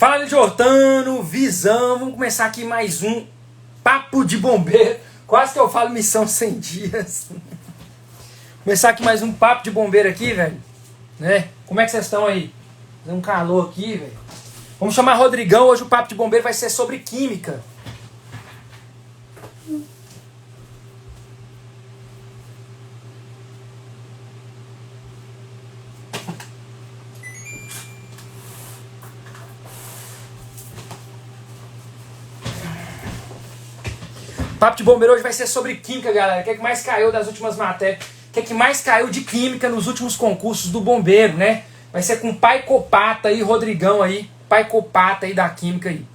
Fala, Jordano, Visão, vamos começar aqui mais um Papo de Bombeiro. Quase que eu falo missão 100 dias. Começar aqui mais um Papo de Bombeiro aqui, velho. Né? Como é que vocês estão aí? Tem um calor aqui, velho. Vamos chamar Rodrigão, hoje o Papo de Bombeiro vai ser sobre química. Papo de Bombeiro hoje vai ser sobre química, galera. O que é que mais caiu das últimas matérias? O que é que mais caiu de química nos últimos concursos do bombeiro, né? Vai ser com o pai Copata aí, Rodrigão aí. Pai Copata aí da química aí.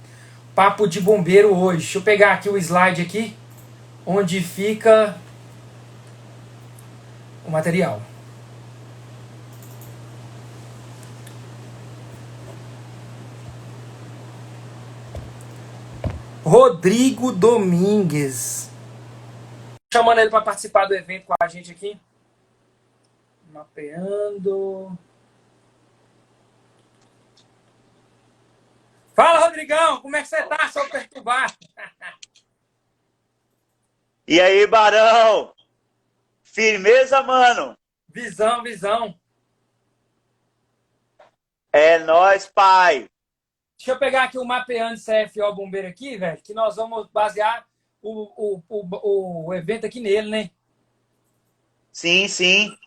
Papo de Bombeiro hoje. Deixa eu pegar aqui o slide aqui, onde fica o material. Rodrigo Domingues. Chamando ele para participar do evento com a gente aqui. Mapeando. Fala, Rodrigão, como é que você tá, seu perturbado? E aí, Barão? Firmeza, mano? Visão, visão. É nóis, pai. Deixa eu pegar aqui o Mapeando CFO Bombeiro aqui, velho, que nós vamos basear o evento aqui nele, né? Sim, sim.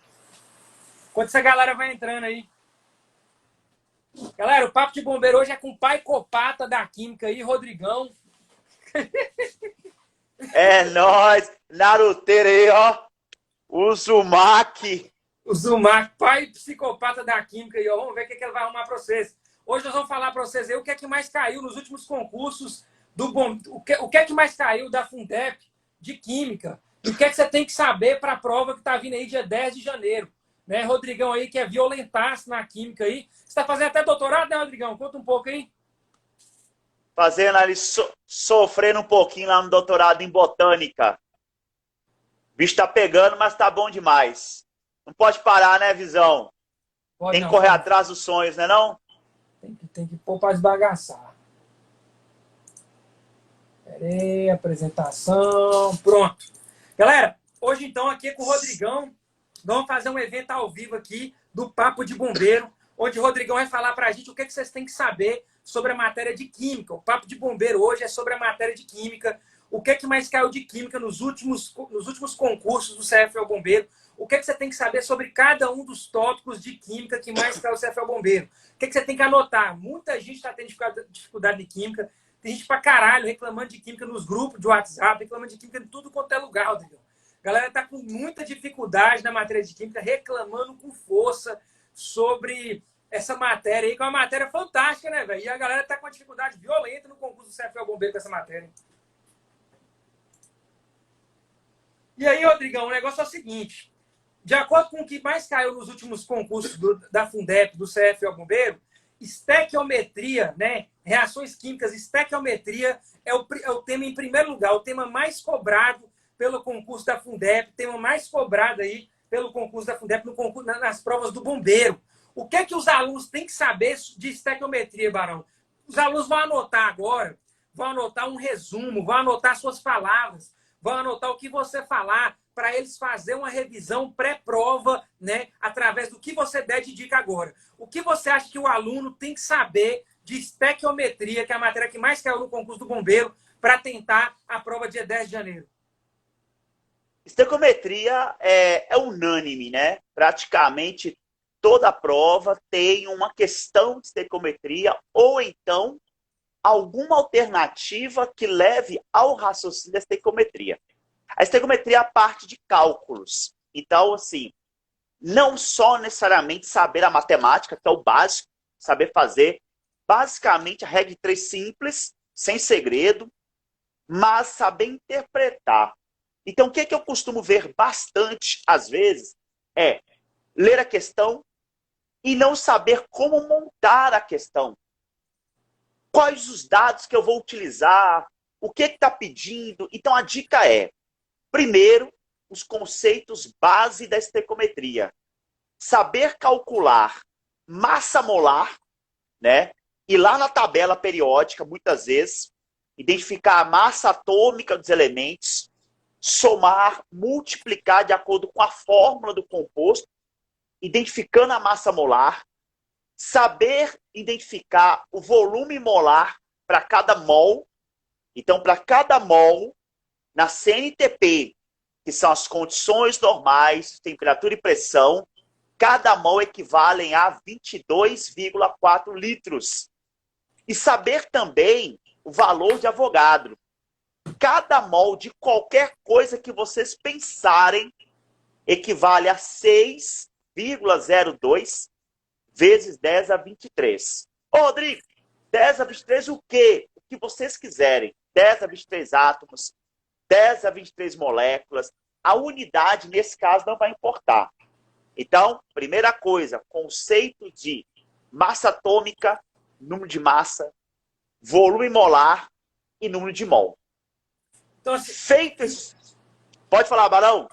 Enquanto essa galera vai entrando aí. Galera, o Papo de Bombeiro hoje é com o pai Copata da Química aí, Rodrigão. É nóis. Naruteiro aí, ó. Uzumaki. O Zumac, pai psicopata da Química aí, ó. Vamos ver o que ele vai arrumar pra vocês. Hoje nós vamos falar pra vocês aí o que é que mais caiu nos últimos concursos do o que é que mais caiu da Fundep de Química. E o que é que você tem que saber pra prova que tá vindo aí dia 10 de janeiro. Né, Rodrigão aí, que é violentaço na Química aí. Você tá fazendo até doutorado, né, Rodrigão? Conta um pouco aí. Fazendo ali, sofrendo um pouquinho lá no doutorado em Botânica. O bicho tá pegando, mas tá bom demais. Não pode parar, né, Visão? Pode Tem não, que correr pode. atrás dos sonhos, né não? Tem que pôr pra esbagaçar. Pera aí, apresentação. Pronto. Galera, hoje então aqui é com o Rodrigão. Vamos fazer um evento ao vivo aqui do Papo de Bombeiro, onde o Rodrigão vai falar pra gente o que é que vocês têm que saber sobre a matéria de Química. O Papo de Bombeiro hoje é sobre a matéria de Química. O que é que mais caiu de Química nos últimos concursos do CFL Bombeiro? O que é que você tem que saber sobre cada um dos tópicos de Química que mais caiu no CFL Bombeiro? O que é que você tem que anotar? Muita gente está tendo dificuldade de Química. Tem gente pra caralho reclamando de Química nos grupos de WhatsApp, reclamando de Química em tudo quanto é lugar, Rodrigão. A galera tá com muita dificuldade na matéria de Química, reclamando com força sobre essa matéria aí, que é uma matéria fantástica, né, velho? E a galera tá com uma dificuldade violenta no concurso do CFL Bombeiro com essa matéria. E aí, Rodrigão, o negócio é o seguinte. De acordo com o que mais caiu nos últimos concursos da Fundep, do CFL Bombeiro, estequiometria, né? Reações químicas, estequiometria é o tema em primeiro lugar, o tema mais cobrado pelo concurso da Fundep, tema mais cobrado aí pelo concurso da Fundep no concurso, nas provas do bombeiro. O que é que os alunos têm que saber de estequiometria, Barão? Os alunos vão anotar agora, vão anotar um resumo, vão anotar suas palavras, vão anotar o que você falar, para eles fazerem uma revisão pré-prova, né, através do que você der de dica agora. O que você acha que o aluno tem que saber de estequiometria, que é a matéria que mais caiu no concurso do bombeiro, para tentar a prova dia 10 de janeiro? Estequiometria é unânime, né? Praticamente toda a prova tem uma questão de estequiometria ou então alguma alternativa que leve ao raciocínio da estequiometria. A estequiometria é a parte de cálculos. Então, assim, não só necessariamente saber a matemática, que é o básico, saber fazer basicamente a regra de 3 simples, sem segredo, mas saber interpretar. Então, o que eu costumo ver bastante, às vezes, é ler a questão e não saber como montar a questão. Quais os dados que eu vou utilizar, o que está pedindo. Então, a dica é, primeiro, os conceitos base da estequiometria. Saber calcular massa molar, né? ir lá na tabela periódica, muitas vezes, identificar a massa atômica dos elementos, somar, multiplicar de acordo com a fórmula do composto, identificando a massa molar, saber identificar o volume molar para cada mol. Então, para cada mol, na CNTP, que são as condições normais, temperatura e pressão, cada mol equivale a 22,4 litros. E saber também o valor de Avogadro. Cada mol de qualquer coisa que vocês pensarem equivale a 6,02 vezes 10 a 23. Ô, Rodrigo, 10 a 23 o quê? O que vocês quiserem. 10 a 23 átomos, 10 a 23 moléculas. A unidade, nesse caso, não vai importar. Então, primeira coisa, conceito de massa atômica, número de massa, volume molar e número de mol. Então, assim, Feito isso... Pode falar, Barão?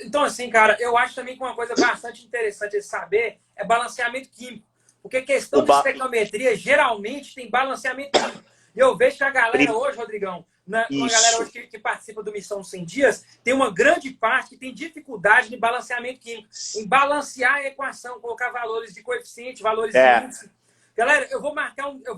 Então, assim, cara, eu acho também que uma coisa bastante interessante de saber é balanceamento químico. Porque questão de estequiometria geralmente tem balanceamento químico. E eu vejo que a galera hoje, Rodrigão, uma galera hoje que participa do Missão 100 Dias, tem uma grande parte que tem dificuldade de balanceamento químico. Em balancear a equação, colocar valores de coeficiente, valores de índice. Galera, eu vou marcar eu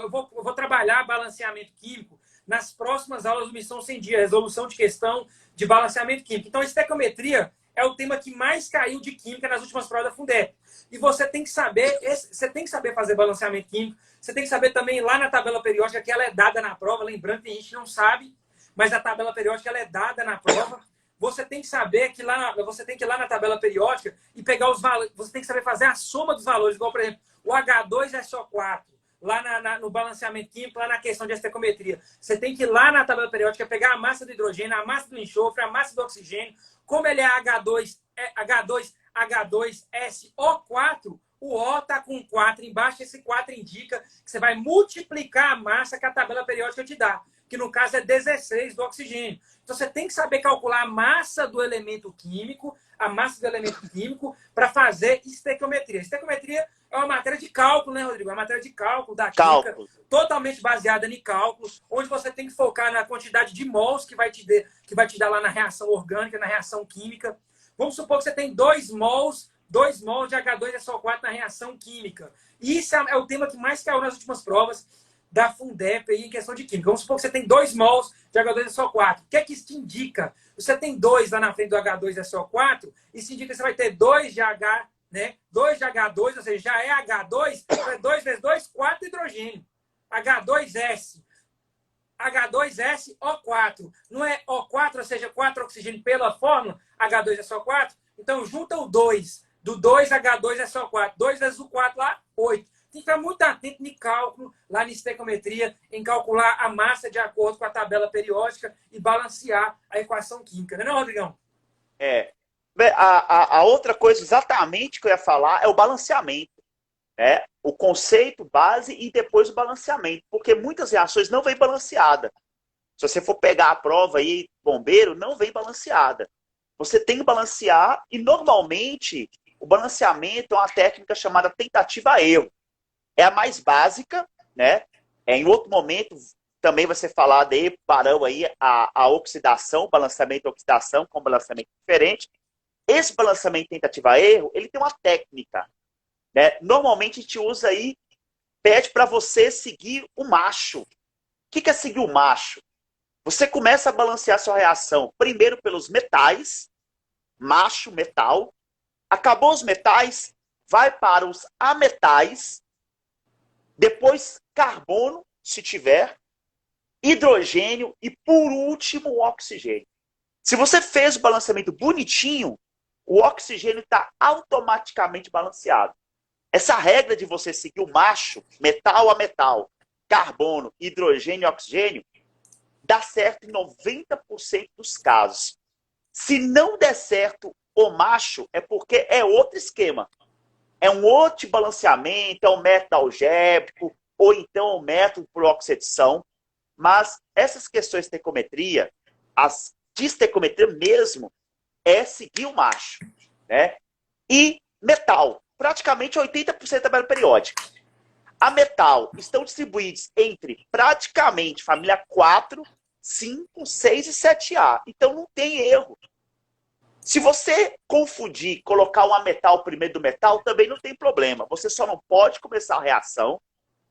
vou trabalhar balanceamento químico nas próximas aulas do Missão 100 Dias, resolução de questão de balanceamento químico. Então, estequiometria é o tema que mais caiu de química nas últimas provas da Fundeb. E você tem que saber fazer balanceamento químico, você tem que saber também lá na tabela periódica que ela é dada na prova, lembrando que a gente não sabe, mas a tabela periódica ela é dada na prova. Você tem que saber que você tem que ir lá na tabela periódica e pegar os valores, você tem que saber fazer a soma dos valores, igual, por exemplo, o H2SO4, lá no balanceamento químico, lá na questão de estequiometria. Você tem que ir lá na tabela periódica, pegar a massa do hidrogênio, a massa do enxofre, a massa do oxigênio. Como ele é H2SO4, o O está com 4 embaixo, esse 4 indica que você vai multiplicar a massa que a tabela periódica te dá, que no caso é 16 do oxigênio. Então você tem que saber calcular a massa do elemento químico, para fazer estequiometria. Estequiometria é uma matéria de cálculo, né, Rodrigo? É uma matéria de cálculo da química, totalmente baseada em cálculos, onde você tem que focar na quantidade de mols que vai te dar lá na reação orgânica, na reação química. Vamos supor que você tem 2 mols de H2SO4 na reação química. E isso é o tema que mais caiu nas últimas provas da Fundeb aí em questão de química. Vamos supor que você tem 2 mols de H2SO4. O que é que isso te indica? Você tem 2 lá na frente do H2SO4, isso indica que você vai ter 2 de H, né? 2 de H2, ou seja, já é H2, 2 vezes 2, 4 hidrogênio. H2S. H2SO4. Não é O4, ou seja, 4 oxigênio pela fórmula H2SO4? Então, junta o 2. Do 2H2SO4. 2 vezes o 4 lá, 8. Tem que estar muito atento no cálculo, lá na estequiometria, em calcular a massa de acordo com a tabela periódica e balancear a equação química. Não é, Rodrigão? A outra coisa exatamente que eu ia falar é o balanceamento. Né? O conceito base e depois o balanceamento. Porque muitas reações não vêm balanceada. Se você for pegar a prova aí, bombeiro, não vem balanceada. Você tem que balancear e, normalmente, o balanceamento é uma técnica chamada tentativa-erro. É a mais básica, né? Em outro momento, também vai ser falado aí, Barão, aí, a oxidação, balanceamento e oxidação, com balanceamento diferente. Esse balanceamento tentativa-erro, ele tem uma técnica. Né? Normalmente, a gente usa aí, pede para você seguir o macho. O que é seguir o macho? Você começa a balancear sua reação, primeiro pelos metais, macho, metal. Acabou os metais, vai para os ametais, depois carbono, se tiver, hidrogênio e, por último, o oxigênio. Se você fez o balanceamento bonitinho, o oxigênio está automaticamente balanceado. Essa regra de você seguir o macho, metal a metal, carbono, hidrogênio e oxigênio, dá certo em 90% dos casos. Se não der certo o macho, é porque é outro esquema. É um outro balanceamento, é um método algébrico, ou então um método por oxidação. Mas essas questões de estequiometria, as de estequiometria mesmo, é seguir o macho. Né? E metal, praticamente 80% da tabela periódica. A metal estão distribuídos entre praticamente família 4, 5, 6 e 7A. Então não tem erro. Se você confundir, colocar uma metal primeiro do metal, também não tem problema. Você só não pode começar a reação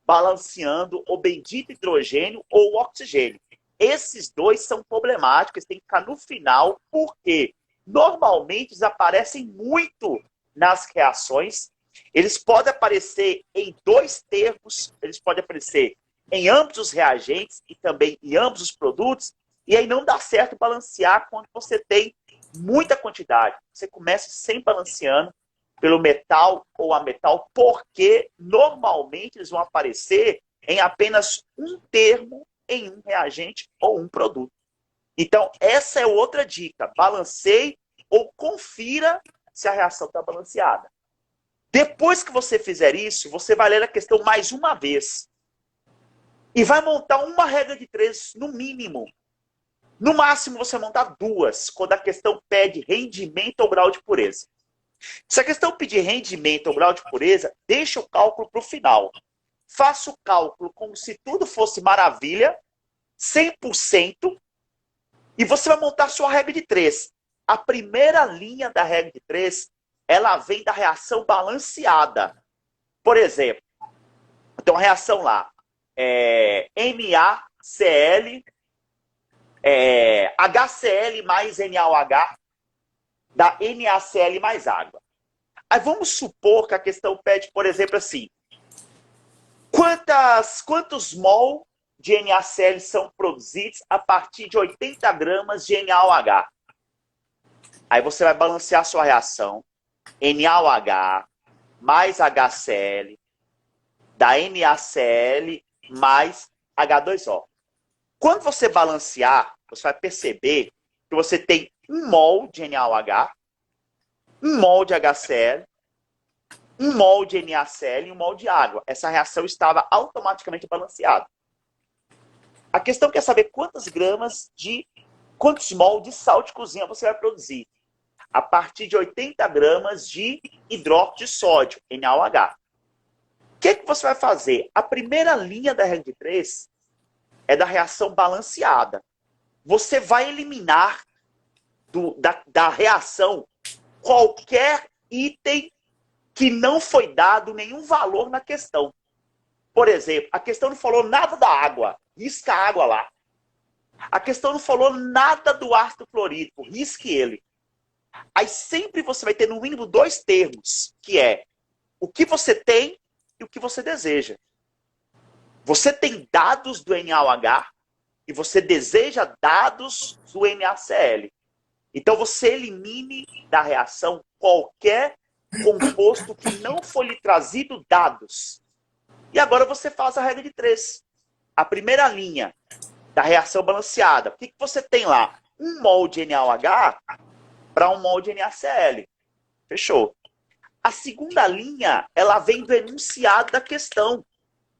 balanceando o bendito hidrogênio ou o oxigênio. Esses dois são problemáticos, tem que ficar no final, porque normalmente eles aparecem muito nas reações. Eles podem aparecer em dois termos, eles podem aparecer em ambos os reagentes e também em ambos os produtos, e aí não dá certo balancear quando você tem muita quantidade. Você começa sem balanceando pelo metal ou a metal, porque normalmente eles vão aparecer em apenas um termo em um reagente ou um produto. Então, essa é outra dica. Balanceie ou confira se a reação está balanceada. Depois que você fizer isso, você vai ler a questão mais uma vez. E vai montar uma regra de 3, no mínimo. No máximo, você montar 2, quando a questão pede rendimento ou grau de pureza. Se a questão pedir rendimento ou grau de pureza, deixa o cálculo para o final. Faça o cálculo como se tudo fosse maravilha, 100%, e você vai montar sua regra de 3. A primeira linha da regra de 3, ela vem da reação balanceada. Por exemplo, tem uma reação lá, NaCl, HCl mais NaOH, dá NaCl mais água. Aí vamos supor que a questão pede, por exemplo, assim, quantos mol de NaCl são produzidos a partir de 80 gramas de NaOH? Aí você vai balancear a sua reação. NaOH mais HCl dá NaCl mais H2O. Quando você balancear, você vai perceber que você tem 1 mol de NaOH, 1 mol de HCl, 1 mol de NaCl e 1 mol de água. Essa reação estava automaticamente balanceada. A questão quer saber quantos mol de sal de cozinha você vai produzir a partir de 80 gramas de hidróxido de sódio, NaOH. O que você vai fazer? A primeira linha da regra de 3 é da reação balanceada. Você vai eliminar da reação qualquer item que não foi dado nenhum valor na questão. Por exemplo, a questão não falou nada da água, risca a água lá. A questão não falou nada do ácido clorídrico, risque ele. Aí sempre você vai ter no mínimo 2 termos, que é o que você tem e o que você deseja. Você tem dados do NaOH e você deseja dados do NaCl. Então você elimine da reação qualquer composto que não foi lhe trazido dados. E agora você faz a regra de 3. A primeira linha da reação balanceada. O que você tem lá? 1 mol de NaOH para 1 mol de NaCl. Fechou. A segunda linha, ela vem do enunciado da questão.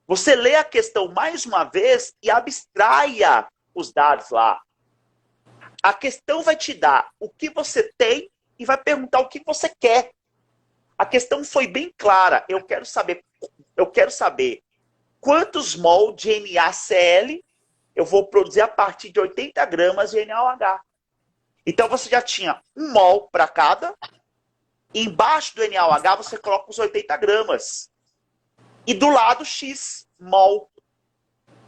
Você lê a questão mais uma vez e abstraia os dados lá. A questão vai te dar o que você tem e vai perguntar o que você quer. A questão foi bem clara. Eu quero saber quantos mol de NaCl eu vou produzir a partir de 80 gramas de NaOH. Então você já tinha 1 mol para cada. E embaixo do NaOH você coloca os 80 gramas. E do lado X, mol.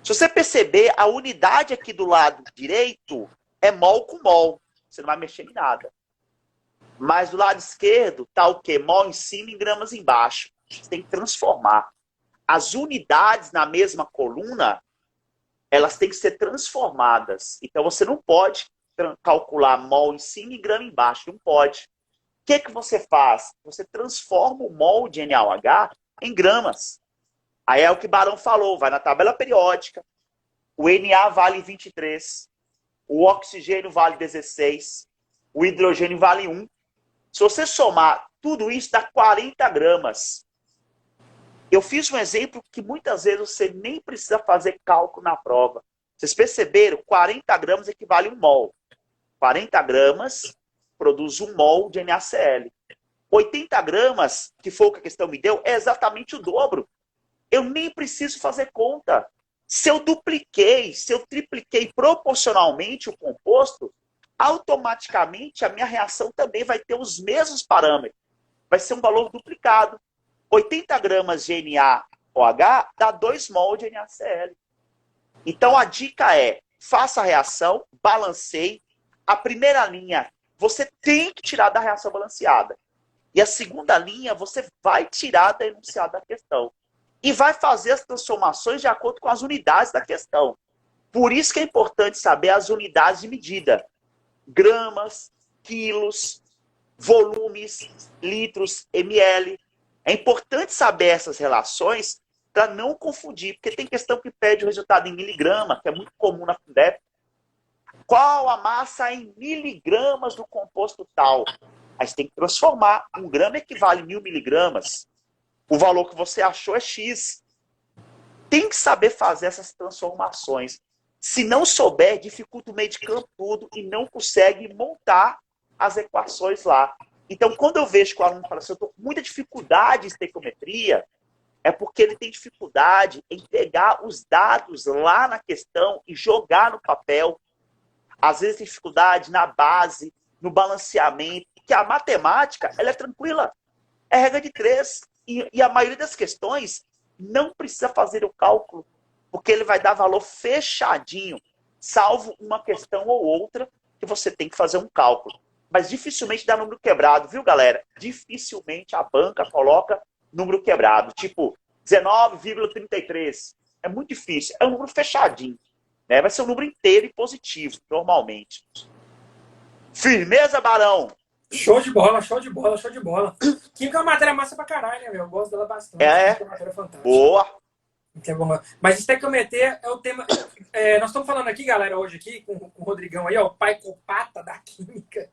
Se você perceber, a unidade aqui do lado direito é mol com mol. Você não vai mexer em nada. Mas do lado esquerdo está o quê? Mol em cima e gramas embaixo. Você tem que transformar. As unidades na mesma coluna, elas têm que ser transformadas. Então você não pode calcular mol em cima e grama embaixo. Não pode. O que você faz? Você transforma o mol de NaOH em gramas. Aí é o que Barão falou, vai na tabela periódica, o Na vale 23, o oxigênio vale 16, o hidrogênio vale 1. Se você somar tudo isso, dá 40 gramas. Eu fiz um exemplo que muitas vezes você nem precisa fazer cálculo na prova. Vocês perceberam? 40 gramas equivale a 1 mol. 40 gramas produz 1 mol de NaCl. 80 gramas, que foi o que a questão me deu, é exatamente o dobro. eu nem preciso fazer conta. Se eu dupliquei, se eu tripliquei proporcionalmente o composto, automaticamente a minha reação também vai ter os mesmos parâmetros. Vai ser um valor duplicado. 80 gramas de NaOH dá 2 mol de NaCl. Então a dica é, faça a reação, balanceie. A primeira linha, você tem que tirar da reação balanceada. E a segunda linha, você vai tirar da enunciado da questão. E vai fazer as transformações de acordo com as unidades da questão. Por isso que é importante saber as unidades de medida. Gramas, quilos, volumes, litros, ml. É importante saber essas relações para não confundir, porque tem questão que pede o resultado em miligrama, que é muito comum na Fundep. Qual a massa em miligramas do composto tal? Aí você tem que transformar. 1 grama equivale a 1000 miligramas. O valor que você achou é X. Tem que saber fazer essas transformações. Se não souber, dificulta o meio de campo tudo e não consegue montar as equações lá. Então, quando eu vejo que o aluno fala assim, eu estou com muita dificuldade em estequiometria, é porque ele tem dificuldade em pegar os dados lá na questão e jogar no papel. Às vezes tem dificuldade na base, no balanceamento, porque a matemática ela é tranquila. É regra de 3. E a maioria das questões não precisa fazer o cálculo, porque ele vai dar valor fechadinho, salvo uma questão ou outra que você tem que fazer um cálculo. Mas dificilmente dá número quebrado, viu, galera? Dificilmente a banca coloca número quebrado, tipo 19,33. É muito difícil, é um número fechadinho. Né? Vai ser um número inteiro e positivo, normalmente. Firmeza, Barão? Show de bola, show de bola, show de bola. Química é uma matéria massa pra caralho, né, meu? Eu gosto dela bastante. É, Química é uma matéria fantástica. boa. Mas estequiometria é o tema. Nós estamos falando aqui, galera, hoje aqui com o Rodrigão aí, ó, o pai copata da química.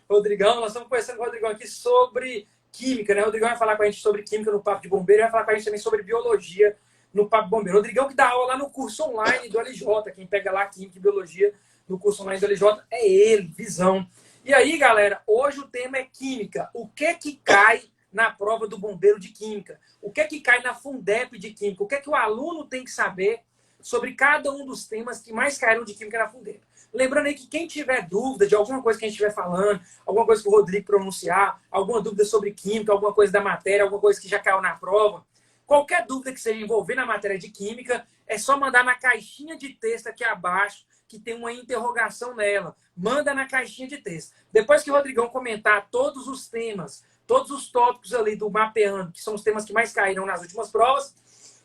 Rodrigão, nós estamos conversando com o Rodrigão aqui sobre química, né? O Rodrigão vai falar com a gente sobre química no Papo de Bombeiro e vai falar com a gente também sobre biologia no Papo de Bombeiro. O Rodrigão que dá aula lá no curso online do LJ. Quem pega lá química e biologia no curso online do LJ é ele, Visão. E aí, galera, hoje o tema é química. O que cai na prova do bombeiro de química? O que cai na Fundep de química? O que o aluno tem que saber sobre cada um dos temas que mais caíram de química na Fundep? Lembrando aí que quem tiver dúvida de alguma coisa que a gente estiver falando, alguma coisa que o Rodrigo pronunciar, alguma dúvida sobre química, alguma coisa da matéria, alguma coisa que já caiu na prova, qualquer dúvida que seja envolvendo a matéria de química, é só mandar na caixinha de texto aqui abaixo, que tem uma interrogação nela. Manda na caixinha de texto. Depois que o Rodrigão comentar todos os temas, todos os tópicos ali do mapeando, que são os temas que mais caíram nas últimas provas,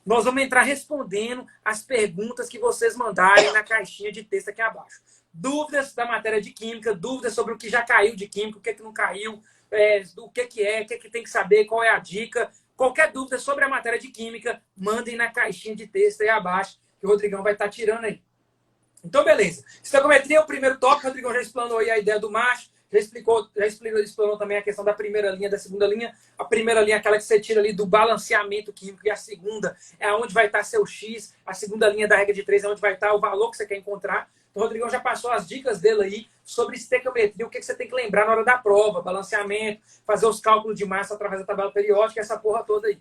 nós vamos entrar respondendo as perguntas que vocês mandarem na caixinha de texto aqui abaixo. Dúvidas da matéria de química, dúvidas sobre o que já caiu de química, o que não caiu, o que tem que saber, qual é a dica. Qualquer dúvida sobre a matéria de química, mandem na caixinha de texto aí abaixo, que o Rodrigão vai estar tirando aí. Então, beleza. Estequiometria é o primeiro tópico. O Rodrigão já explanou aí a ideia do macho. Já explanou também a questão da primeira linha, da segunda linha. A primeira linha é aquela que você tira ali do balanceamento químico. E a segunda é onde vai estar seu X. A segunda linha da regra de 3 é onde vai estar o valor que você quer encontrar. Então, o Rodrigão já passou as dicas dele aí sobre estequiometria. O que você tem que lembrar na hora da prova. Balanceamento, fazer os cálculos de massa através da tabela periódica. Essa porra toda aí.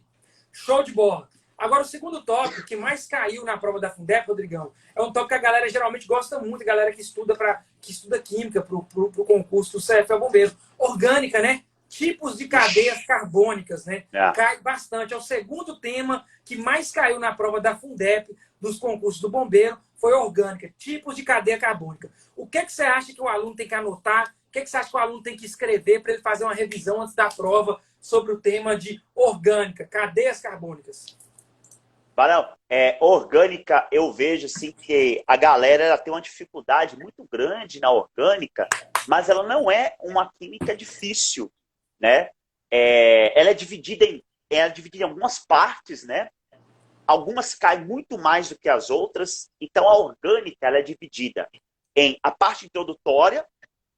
Show de bola. Agora, o segundo tópico que mais caiu na prova da Fundep, Rodrigão, é um tópico que a galera geralmente gosta muito, a galera que estuda química para o concurso do CFL Bombeiro. Orgânica, né? Tipos de cadeias carbônicas, né? Cai bastante. É o segundo tema que mais caiu na prova da Fundep, dos concursos do bombeiro, foi orgânica. Tipos de cadeia carbônica. O que você acha que o aluno tem que anotar? O que você acha que o aluno tem que escrever para ele fazer uma revisão antes da prova sobre o tema de orgânica, cadeias carbônicas? Barão, orgânica, eu vejo assim que a galera ela tem uma dificuldade muito grande na orgânica, mas ela não é uma química difícil, né? Ela é dividida em algumas partes, né? Algumas caem muito mais do que as outras, então a orgânica ela é dividida em a parte introdutória,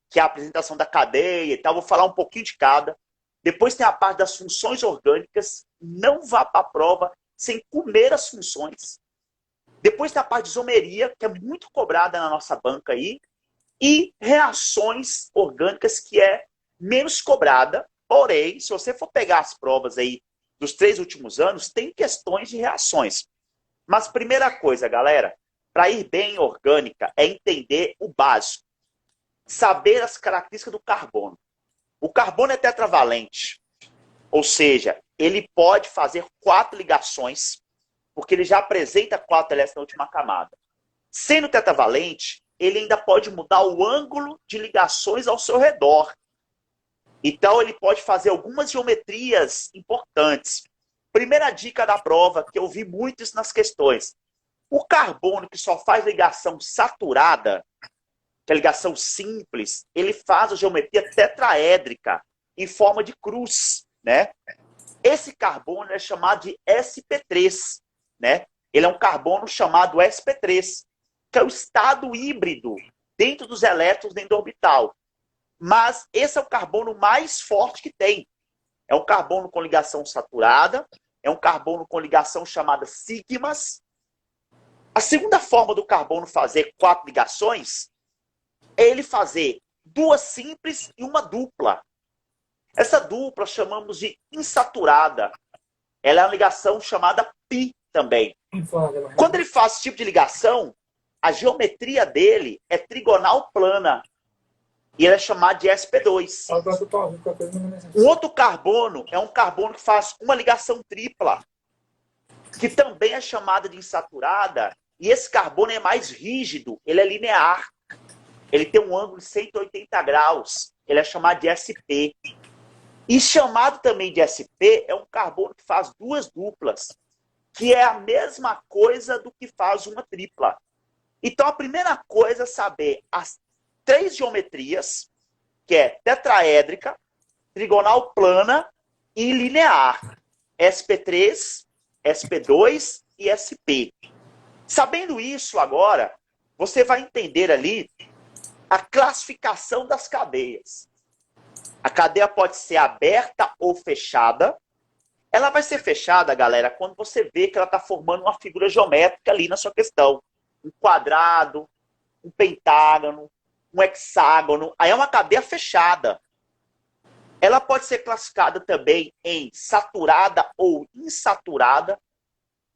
que é a apresentação da cadeia e tal, vou falar um pouquinho de cada. Depois tem a parte das funções orgânicas, não vá para a prova sem comer as funções. Depois tem a parte de isomeria, que é muito cobrada na nossa banca aí. E reações orgânicas, que é menos cobrada. Porém, se você for pegar as provas aí dos 3 últimos anos, tem questões de reações. Mas primeira coisa, galera, para ir bem em orgânica, é entender o básico. Saber as características do carbono. O carbono é tetravalente, ou seja, ele pode fazer 4 ligações, porque ele já apresenta 4 elétrons na última camada. Sendo tetravalente, ele ainda pode mudar o ângulo de ligações ao seu redor. Então, ele pode fazer algumas geometrias importantes. Primeira dica da prova, que eu vi muito isso nas questões. O carbono que só faz ligação saturada, que é ligação simples, ele faz a geometria tetraédrica, em forma de cruz, né? Esse carbono é chamado de sp3, né? Ele é um carbono chamado sp3, que é o estado híbrido dentro dos elétrons dentro do orbital. Mas esse é o carbono mais forte que tem. É um carbono com ligação saturada, é um carbono com ligação chamada sigmas. A segunda forma do carbono fazer 4 ligações é ele fazer 2 simples e uma dupla. Essa dupla chamamos de insaturada. Ela é uma ligação chamada pi também. Quando ele faz esse tipo de ligação, a geometria dele é trigonal plana. E ele é chamado de sp2. O outro carbono é um carbono que faz uma ligação tripla, que também é chamada de insaturada. E esse carbono é mais rígido, ele é linear. Ele tem um ângulo de 180 graus. Ele é chamado de sp. E chamado também de sp é um carbono que faz 2 duplas, que é a mesma coisa do que faz uma tripla. Então, a primeira coisa é saber as 3 geometrias, que é tetraédrica, trigonal plana e linear. sp3, sp2 e sp. Sabendo isso agora, você vai entender ali a classificação das cadeias. A cadeia pode ser aberta ou fechada. Ela vai ser fechada, galera, quando você vê que ela está formando uma figura geométrica ali na sua questão. Um quadrado, um pentágono, um hexágono. Aí é uma cadeia fechada. Ela pode ser classificada também em saturada ou insaturada.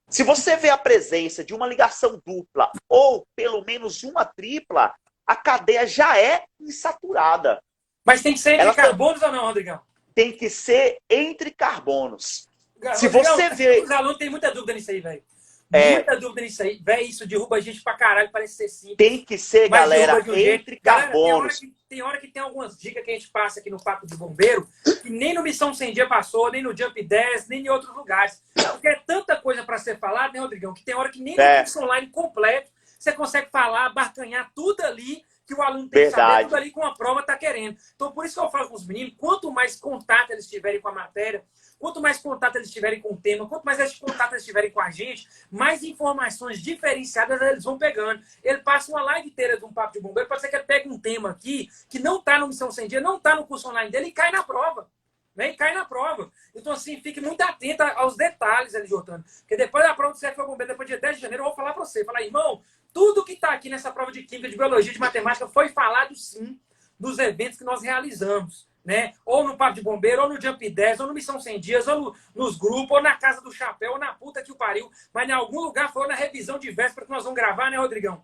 Se você vê a presença de uma ligação dupla ou pelo menos uma tripla, a cadeia já é insaturada. Mas tem que ser entre carbonos ou não, Rodrigão? Tem que ser entre carbonos. Se Rodrigão, você vê... Os alunos têm muita dúvida nisso aí, velho. Muita dúvida nisso aí. Véi, isso derruba a gente pra caralho, parece ser simples. Tem que ser, galera, entre carbonos. Galera, tem hora que tem algumas dicas que a gente passa aqui no Papo de Bombeiro, que nem no Missão 100 Dia passou, nem no Jump 10, nem em outros lugares. Porque é tanta coisa pra ser falada, né, Rodrigão? Que tem hora que nem no curso online completo você consegue falar, barcanhar tudo ali que o aluno tem que saber, tudo ali com a prova tá querendo. Então, por isso que eu falo com os meninos, quanto mais contato eles tiverem com a matéria, quanto mais contato eles tiverem com o tema, quanto mais contato eles tiverem com a gente, mais informações diferenciadas eles vão pegando. Ele passa uma live inteira de um Papo de Bombeiro, pode ser que ele pegue um tema aqui que não está no Missão 100 Dia, não está no curso online dele e cai na prova. Né? E cai na prova. Então, assim, fique muito atento aos detalhes, ali, Jordano. Porque depois da prova do CFO Bombeiro, depois do dia 10 de janeiro, eu vou falar para você. Falar, irmão, tudo que está aqui nessa prova de Química, de Biologia, de Matemática, foi falado, sim, dos eventos que nós realizamos. Né? Ou no Papo de Bombeiro, ou no Jump 10, ou no Missão 100 Dias, ou nos grupos, ou na Casa do Chapéu, ou na puta que o pariu. Mas em algum lugar foi na revisão de véspera que nós vamos gravar, né, Rodrigão?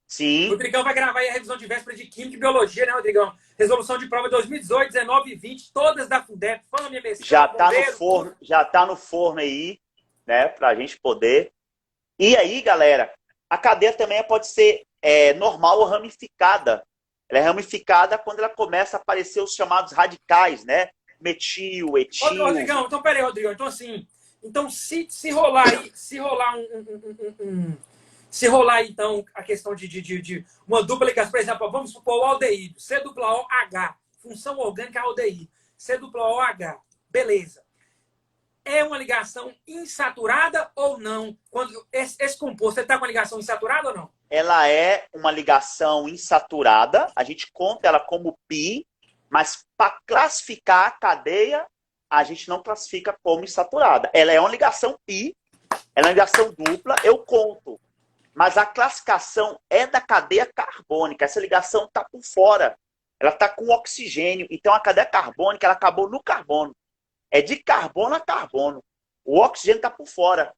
Sim. O Rodrigão vai gravar aí a revisão de véspera de Química e Biologia, né, Rodrigão? Resolução de prova 2018, 19 e 20, todas da Fundep. Fala, minha besteira. Já tá no forno, já tá no forno aí, né, pra gente poder. E aí, galera, a cadeia também pode ser normal ou ramificada. Ela é ramificada quando ela começa a aparecer os chamados radicais, né? Metil, etil. Rodrigão, então peraí, Rodrigão. Então, assim, se rolar aí, se rolar, então, a questão de uma dupla ligação, por exemplo, vamos supor o aldeído, C-O-H, função orgânica aldeído, C-O-H, beleza. É uma ligação insaturada ou não? Quando esse composto está com uma ligação insaturada ou não? Ela é uma ligação insaturada, a gente conta ela como pi, mas para classificar a cadeia, a gente não classifica como insaturada. Ela é uma ligação pi, ela é uma ligação dupla, eu conto. Mas a classificação é da cadeia carbônica, essa ligação está por fora, ela está com oxigênio, então a cadeia carbônica ela acabou no carbono. é de carbono a carbono. O oxigênio está por fora.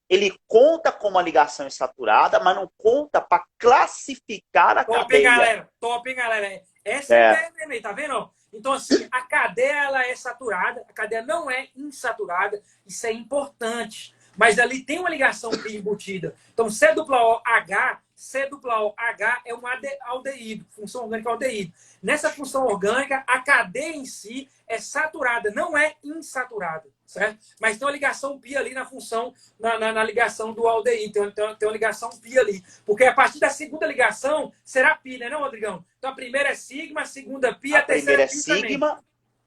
Ele conta com uma ligação insaturada, mas não conta para classificar a Top, hein, cadeia. galera? Top, hein, galera? Essa É. é a ideia mesmo, tá vendo? Então, assim, a cadeia ela é saturada, a cadeia não é insaturada, isso é importante. Mas ali tem uma ligação embutida. Então, C-O-H, C-O-H é um aldeído, função orgânica aldeído. Nessa função orgânica, a cadeia em si é saturada, não é insaturada, certo? Mas tem uma ligação pi ali na função, na ligação do aldeído, tem uma ligação pi ali. Porque a partir da segunda ligação, será pi, né, não, Rodrigão? Então, a primeira é sigma, a segunda pi, A a terceira primeira é é pi sigma, também.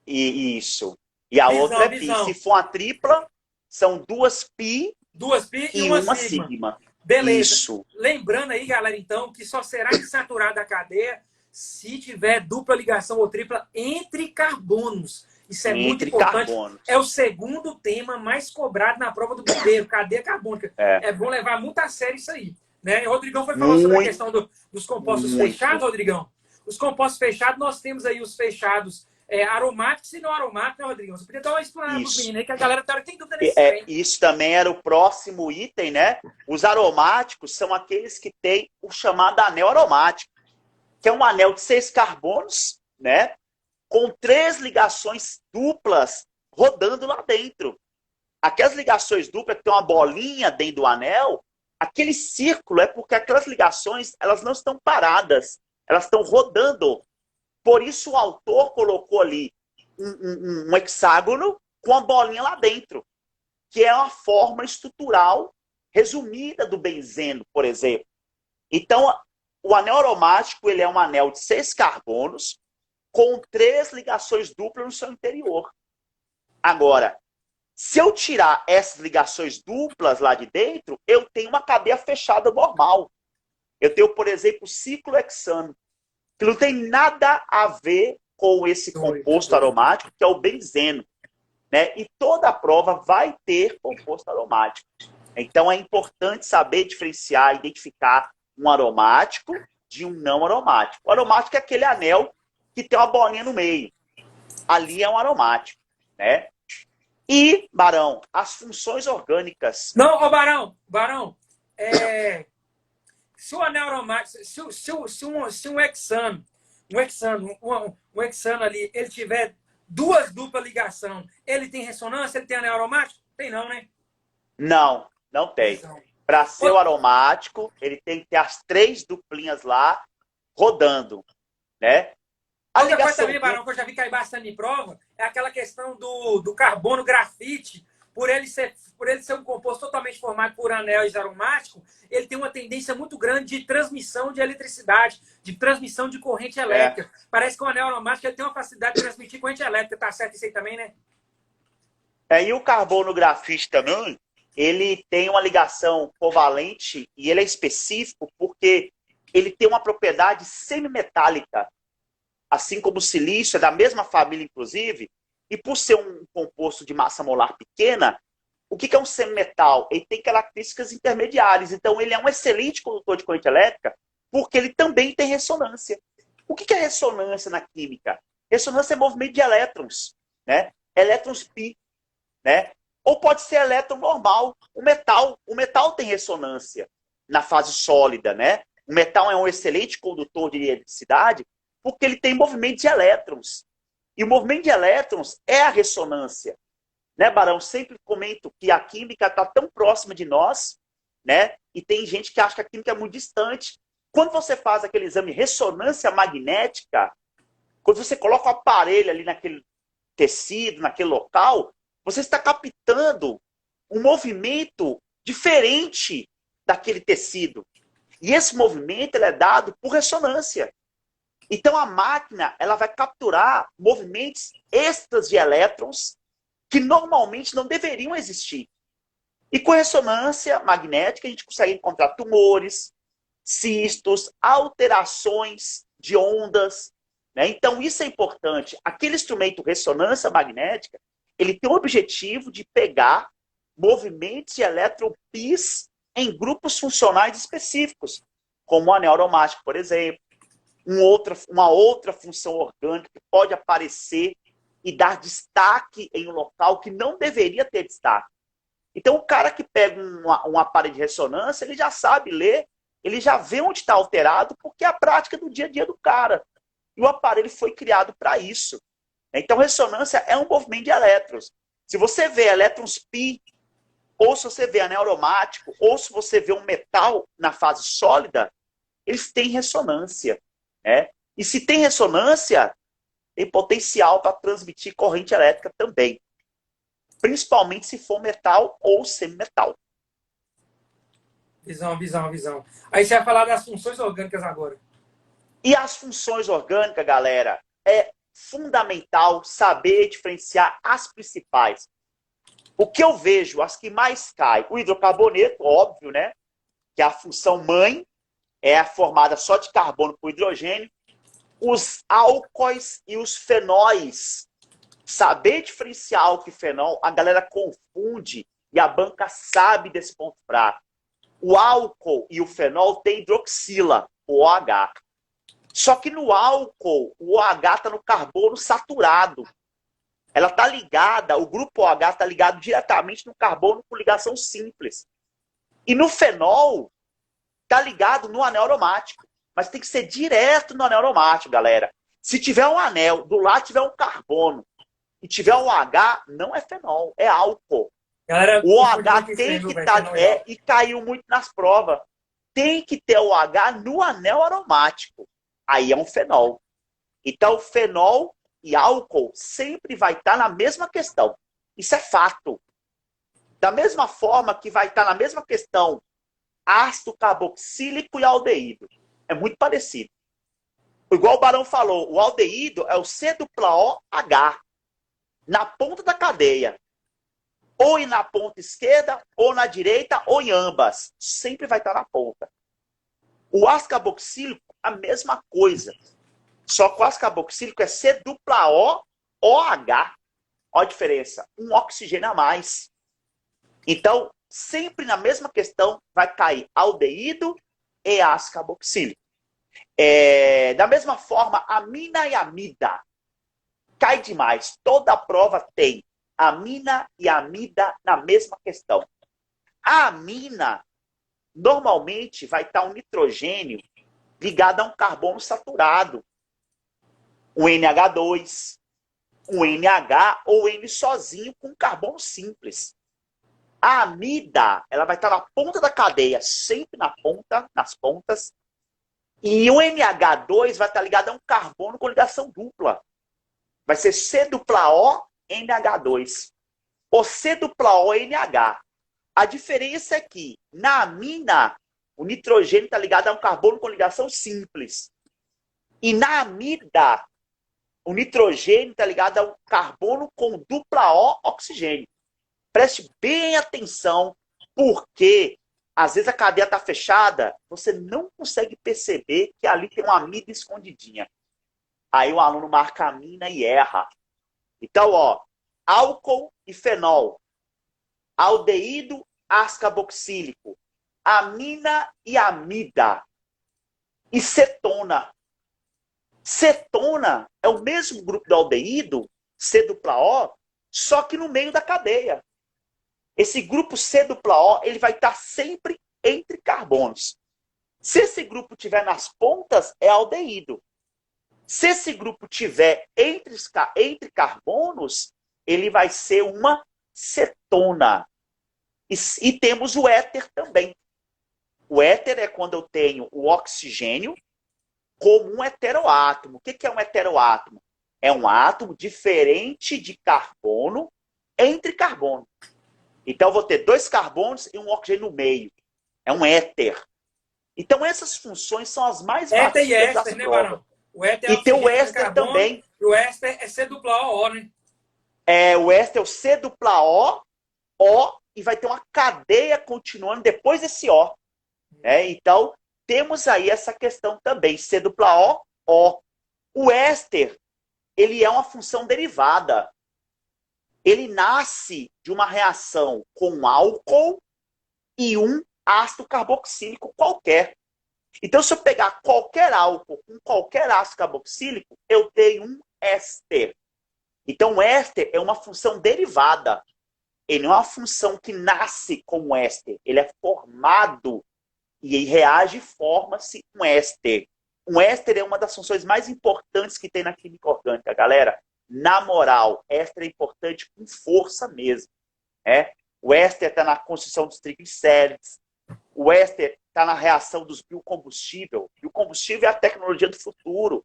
e isso. E a outra é pi. Visão. Se for uma tripla, são 2 pi Duas pi e e uma uma sigma. sigma. Beleza. Isso. Lembrando aí, galera, então, que só será insaturada a cadeia se tiver dupla ligação ou tripla entre carbonos. Isso é muito Entre importante. carbonos. É o segundo tema mais cobrado na prova do bombeiro, cadeia carbônica. É bom levar muito a sério isso aí. Né? O Rodrigão foi falar sobre a questão dos compostos fechados, Rodrigão. Os compostos fechados, nós temos aí os fechados aromáticos e não aromáticos, né, Rodrigão? Você podia dar uma explanada para os meninos aí, que a galera tem dúvida nesse trem. Isso também era o próximo item, né? Os aromáticos são aqueles que têm o chamado anel aromático, que é um anel de 6 carbonos, né? Com 3 ligações duplas rodando lá dentro. Aquelas ligações duplas que tem uma bolinha dentro do anel, aquele círculo é porque aquelas ligações elas não estão paradas, elas estão rodando. Por isso o autor colocou ali um hexágono com a bolinha lá dentro, que é uma forma estrutural resumida do benzeno, por exemplo. Então, o anel aromático ele é um anel de 6 carbonos com 3 ligações duplas no seu interior. Agora, se eu tirar essas ligações duplas lá de dentro, eu tenho uma cadeia fechada normal. Eu tenho, por exemplo, o ciclohexano, que não tem nada a ver com esse composto aromático, que é o benzeno. Né? E toda a prova vai ter composto aromático. Então, é importante saber diferenciar, identificar um aromático de um não aromático. O aromático é aquele anel que tem uma bolinha no meio. Ali é um aromático. Né? E, Barão, as funções orgânicas. Não, ô Barão, se o anel aromático, se um hexano ali, ele tiver 2 dupla ligação, ele tem ressonância? Ele tem anel aromático? Tem não, né? Não, não tem. Para ser o aromático, ele tem que ter as 3 duplinhas lá rodando, né? Outra coisa também, Barão, que eu já vi cair bastante em prova, é aquela questão do carbono grafite. Por ele ser um composto totalmente formado por anéis aromáticos, ele tem uma tendência muito grande de transmissão de eletricidade, de transmissão de corrente elétrica. Parece que o anel aromático ele tem uma facilidade de transmitir corrente elétrica. Tá certo isso aí também, né? E o carbono grafite também, ele tem uma ligação covalente e ele é específico porque ele tem uma propriedade semimetálica. Assim como o silício, é da mesma família, inclusive, e por ser um composto de massa molar pequena, o que é um semimetal? Ele tem características intermediárias. Então, ele é um excelente condutor de corrente elétrica porque ele também tem ressonância. O que é ressonância na química? Ressonância é movimento de elétrons, né? Elétrons pi, né? Ou pode ser elétron normal. O metal tem ressonância na fase sólida, né? O metal é um excelente condutor de eletricidade porque ele tem movimento de elétrons. E o movimento de elétrons é a ressonância. Né, Barão? Sempre comento que a química está tão próxima de nós, né? E tem gente que acha que a química é muito distante. Quando você faz aquele exame de ressonância magnética, quando você coloca o aparelho ali naquele tecido, naquele local, você está captando um movimento diferente daquele tecido. E esse movimento ele é dado por ressonância. Então a máquina ela vai capturar movimentos extras de elétrons que normalmente não deveriam existir. E com ressonância magnética a gente consegue encontrar tumores, cistos, alterações de ondas. Né? Então isso é importante. Aquele instrumento ressonância magnética, ele tem o objetivo de pegar movimentos de elétron-pis em grupos funcionais específicos, como o anel aromático, por exemplo. Uma outra função orgânica que pode aparecer e dar destaque em um local que não deveria ter destaque. Então, o cara que pega um aparelho de ressonância, ele já sabe ler, ele já vê onde está alterado, porque é a prática do dia a dia do cara. E o aparelho foi criado para isso. Então, ressonância é um movimento de elétrons. Se você vê elétrons pi, ou se você vê anel aromático, ou se você vê um metal na fase sólida, eles têm ressonância. Né? E se tem ressonância, tem potencial para transmitir corrente elétrica também. Principalmente se for metal ou semimetal. Visão. Aí você vai falar das funções orgânicas agora. E as funções orgânicas, galera, é fundamental saber diferenciar as principais. O que eu vejo, as que mais caem, o hidrocarboneto, óbvio, né? Que é a função mãe, é formada só de carbono com hidrogênio. Os álcoois e os fenóis. Saber diferenciar álcool e fenol, a galera confunde e a banca sabe desse ponto fraco. O álcool e o fenol têm hidroxila, o OH. Só que no álcool, o OH está no carbono saturado. Ela está ligada, o grupo OH está ligado diretamente no carbono com ligação simples. E no fenol, está ligado no anel aromático. Mas tem que ser direto no anel aromático, galera. Se tiver um anel, do lado tiver um carbono, e tiver um OH, não é fenol, é álcool. Galera, o OH tem que estar... e caiu muito nas provas. Tem que ter o OH no anel aromático. Aí é um fenol. Então, fenol e álcool sempre vai estar na mesma questão. Isso é fato. Da mesma forma que vai estar na mesma questão ácido carboxílico e aldeído. É muito parecido. Igual o Barão falou, o aldeído é o C-OH. Na ponta da cadeia. Ou na ponta esquerda, ou na direita, ou em ambas. Sempre vai estar na ponta. O ácido carboxílico, a mesma coisa. Só que o ácido carboxílico é C-OH. Olha a diferença. Um oxigênio a mais. Então, sempre na mesma questão vai cair aldeído e ácido carboxílico. Da mesma forma, amina e amida. Cai demais. Toda prova tem amina e amida na mesma questão. A amina, normalmente, vai estar um nitrogênio ligado a um carbono saturado. Um NH2, um NH ou N sozinho com carbono simples. A amida, ela vai estar na ponta da cadeia, sempre na ponta, nas pontas. E o NH2 vai estar ligado a um carbono com ligação dupla. Vai ser C-OH-NH2. Ou C-OH-NH. A diferença é que, na amina, o nitrogênio está ligado a um carbono com ligação simples. E na amida, o nitrogênio está ligado a um carbono com dupla O oxigênio. Preste bem atenção, porque às vezes a cadeia está fechada, você não consegue perceber que ali tem uma amida escondidinha. Aí o aluno marca amina e erra. Então, álcool e fenol, aldeído, ácido carboxílico, amina e amida, e cetona. Cetona é o mesmo grupo do aldeído, C-O, só que no meio da cadeia. Esse grupo C-O, ele vai estar sempre entre carbonos. Se esse grupo estiver nas pontas, é aldeído. Se esse grupo tiver entre carbonos, ele vai ser uma cetona. E temos o éter também. O éter é quando eu tenho o oxigênio como um heteroátomo. O que é um heteroátomo? É um átomo diferente de carbono entre carbono. Então, eu vou ter 2 carbonos e um oxigênio no meio. É um éter. Então, essas funções são as mais básicas das provas. Né, Barão? O éter e tem o éster também. E o éster é C-OO, né? O éster é o C-O, e vai ter uma cadeia continuando depois desse O. Então, temos aí essa questão também, C-O. O éster, ele é uma função derivada. Ele nasce de uma reação com álcool e um ácido carboxílico qualquer. Então, se eu pegar qualquer álcool com qualquer ácido carboxílico, eu tenho um éster. Então, o éster é uma função derivada. Ele não é uma função que nasce como éster. Ele é formado e reage e forma-se um éster. Um éster é uma das funções mais importantes que tem na química orgânica, galera. Na moral, éster é importante com força mesmo. Né? O éster está na construção dos triglicérides. O éster está na reação dos biocombustíveis. O biocombustível é a tecnologia do futuro.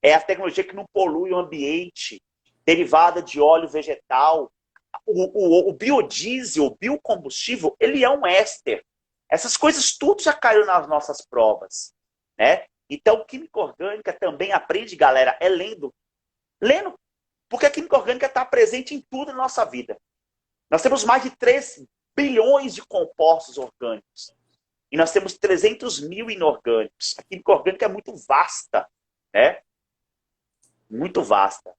É a tecnologia que não polui o ambiente, derivada de óleo vegetal. O biodiesel, o biocombustível, ele é um éster. Essas coisas tudo já caíram nas nossas provas. Né? Então, química orgânica também aprende, galera, é lendo. Lendo, porque a química orgânica está presente em tudo na nossa vida. Nós temos mais de 3 bilhões de compostos orgânicos. E nós temos 300 mil inorgânicos. A química orgânica é muito vasta. Né? Muito vasta.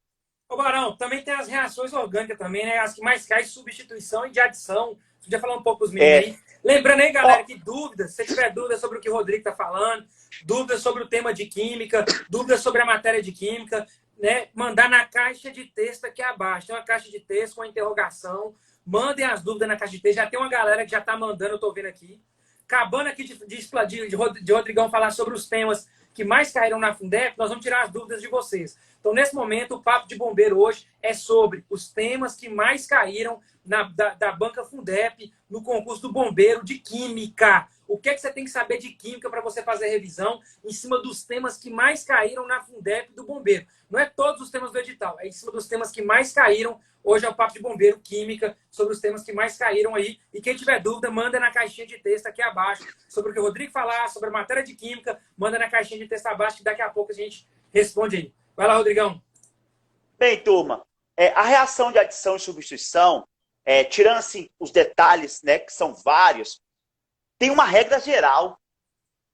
Ô, Barão, também tem as reações orgânicas também, né? As que mais caem de substituição e de adição. Você podia falar um pouco os meninos aí. Lembrando aí, galera, que dúvidas, se você tiver dúvidas sobre o que o Rodrigo está falando, dúvidas sobre o tema de química, dúvidas sobre a matéria de química, né? Mandar na caixa de texto aqui abaixo. Tem uma caixa de texto com a interrogação. Mandem as dúvidas na caixa de texto. Já tem uma galera que já está mandando, eu estou vendo aqui. Acabando aqui de Rodrigão falar sobre os temas que mais caíram na Fundep, nós vamos tirar as dúvidas de vocês. Então, nesse momento, o Papo de Bombeiro hoje é sobre os temas que mais caíram da banca Fundep no concurso do Bombeiro de Química. O que é que você tem que saber de Química para você fazer a revisão em cima dos temas que mais caíram na Fundep do Bombeiro? Não é todos os temas do edital, é em cima dos temas que mais caíram. Hoje é o Papo de Bombeiro Química, sobre os temas que mais caíram aí. E quem tiver dúvida, manda na caixinha de texto aqui abaixo. Sobre o que o Rodrigo falar, sobre a matéria de Química, manda na caixinha de texto abaixo, que daqui a pouco a gente responde aí. Vai lá, Rodrigão. Bem, turma, a reação de adição e substituição, tirando assim, os detalhes, né, que são vários, tem uma regra geral.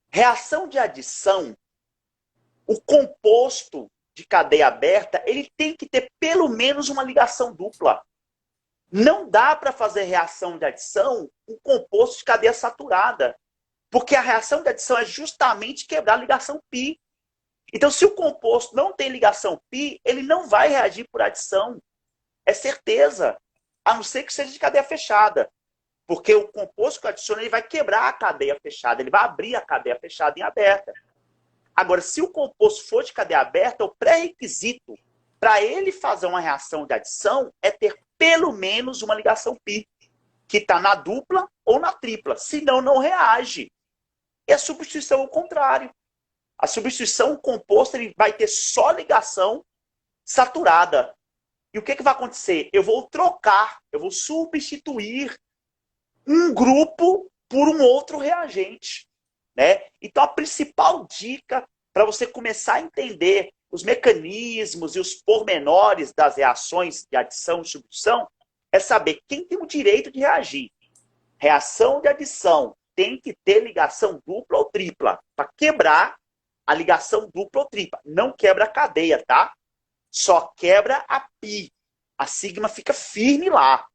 Reação de adição, o composto de cadeia aberta, ele tem que ter pelo menos uma ligação dupla. Não dá para fazer reação de adição com composto de cadeia saturada, porque a reação de adição é justamente quebrar a ligação π. Então, se o composto não tem ligação π, ele não vai reagir por adição. É certeza. A não ser que seja de cadeia fechada. Porque o composto que adiciona, ele vai quebrar a cadeia fechada. Ele vai abrir a cadeia fechada em aberta. Agora, se o composto for de cadeia aberta, o pré-requisito para ele fazer uma reação de adição é ter pelo menos uma ligação π, que está na dupla ou na tripla. Senão, não reage. E a substituição é o contrário. A substituição, o composto, ele vai ter só ligação saturada. E o que vai acontecer? Eu vou trocar, eu vou substituir um grupo por um outro reagente. Né? Então, a principal dica para você começar a entender os mecanismos e os pormenores das reações de adição e substituição é saber quem tem o direito de reagir. Reação de adição tem que ter ligação dupla ou tripla para quebrar a ligação dupla ou tripla. Não quebra a cadeia, tá? Só quebra a π. A sigma fica firme lá.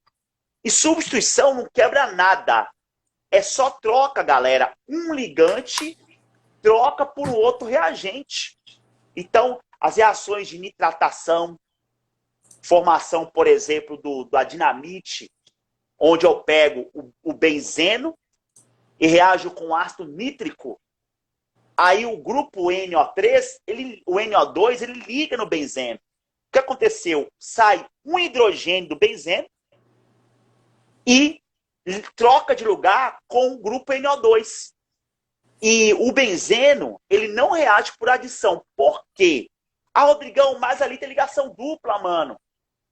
E substituição não quebra nada. É só troca, galera. Um ligante troca por outro reagente. Então, as reações de nitratação, formação, por exemplo, da dinamite, onde eu pego o benzeno e reajo com ácido nítrico, aí o grupo NO3, o NO2, ele liga no benzeno. O que aconteceu? Sai um hidrogênio do benzeno e troca de lugar com o grupo NO2. E o benzeno, ele não reage por adição. Por quê? Ah, Rodrigão, mas ali tem ligação dupla, mano.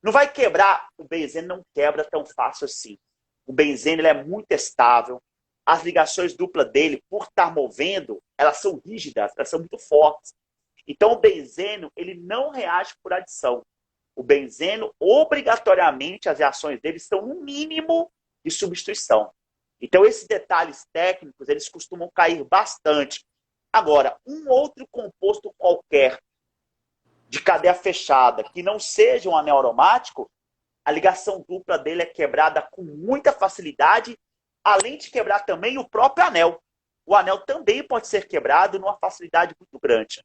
Não vai quebrar. O benzeno não quebra tão fácil assim. O benzeno, ele é muito estável. As ligações duplas dele, por estar movendo, elas são rígidas, elas são muito fortes. Então, o benzeno, ele não reage por adição. O benzeno, obrigatoriamente, as reações dele são no mínimo de substituição. Então, esses detalhes técnicos, eles costumam cair bastante. Agora, um outro composto qualquer de cadeia fechada, que não seja um anel aromático, a ligação dupla dele é quebrada com muita facilidade, além de quebrar também o próprio anel. O anel também pode ser quebrado numa facilidade muito grande.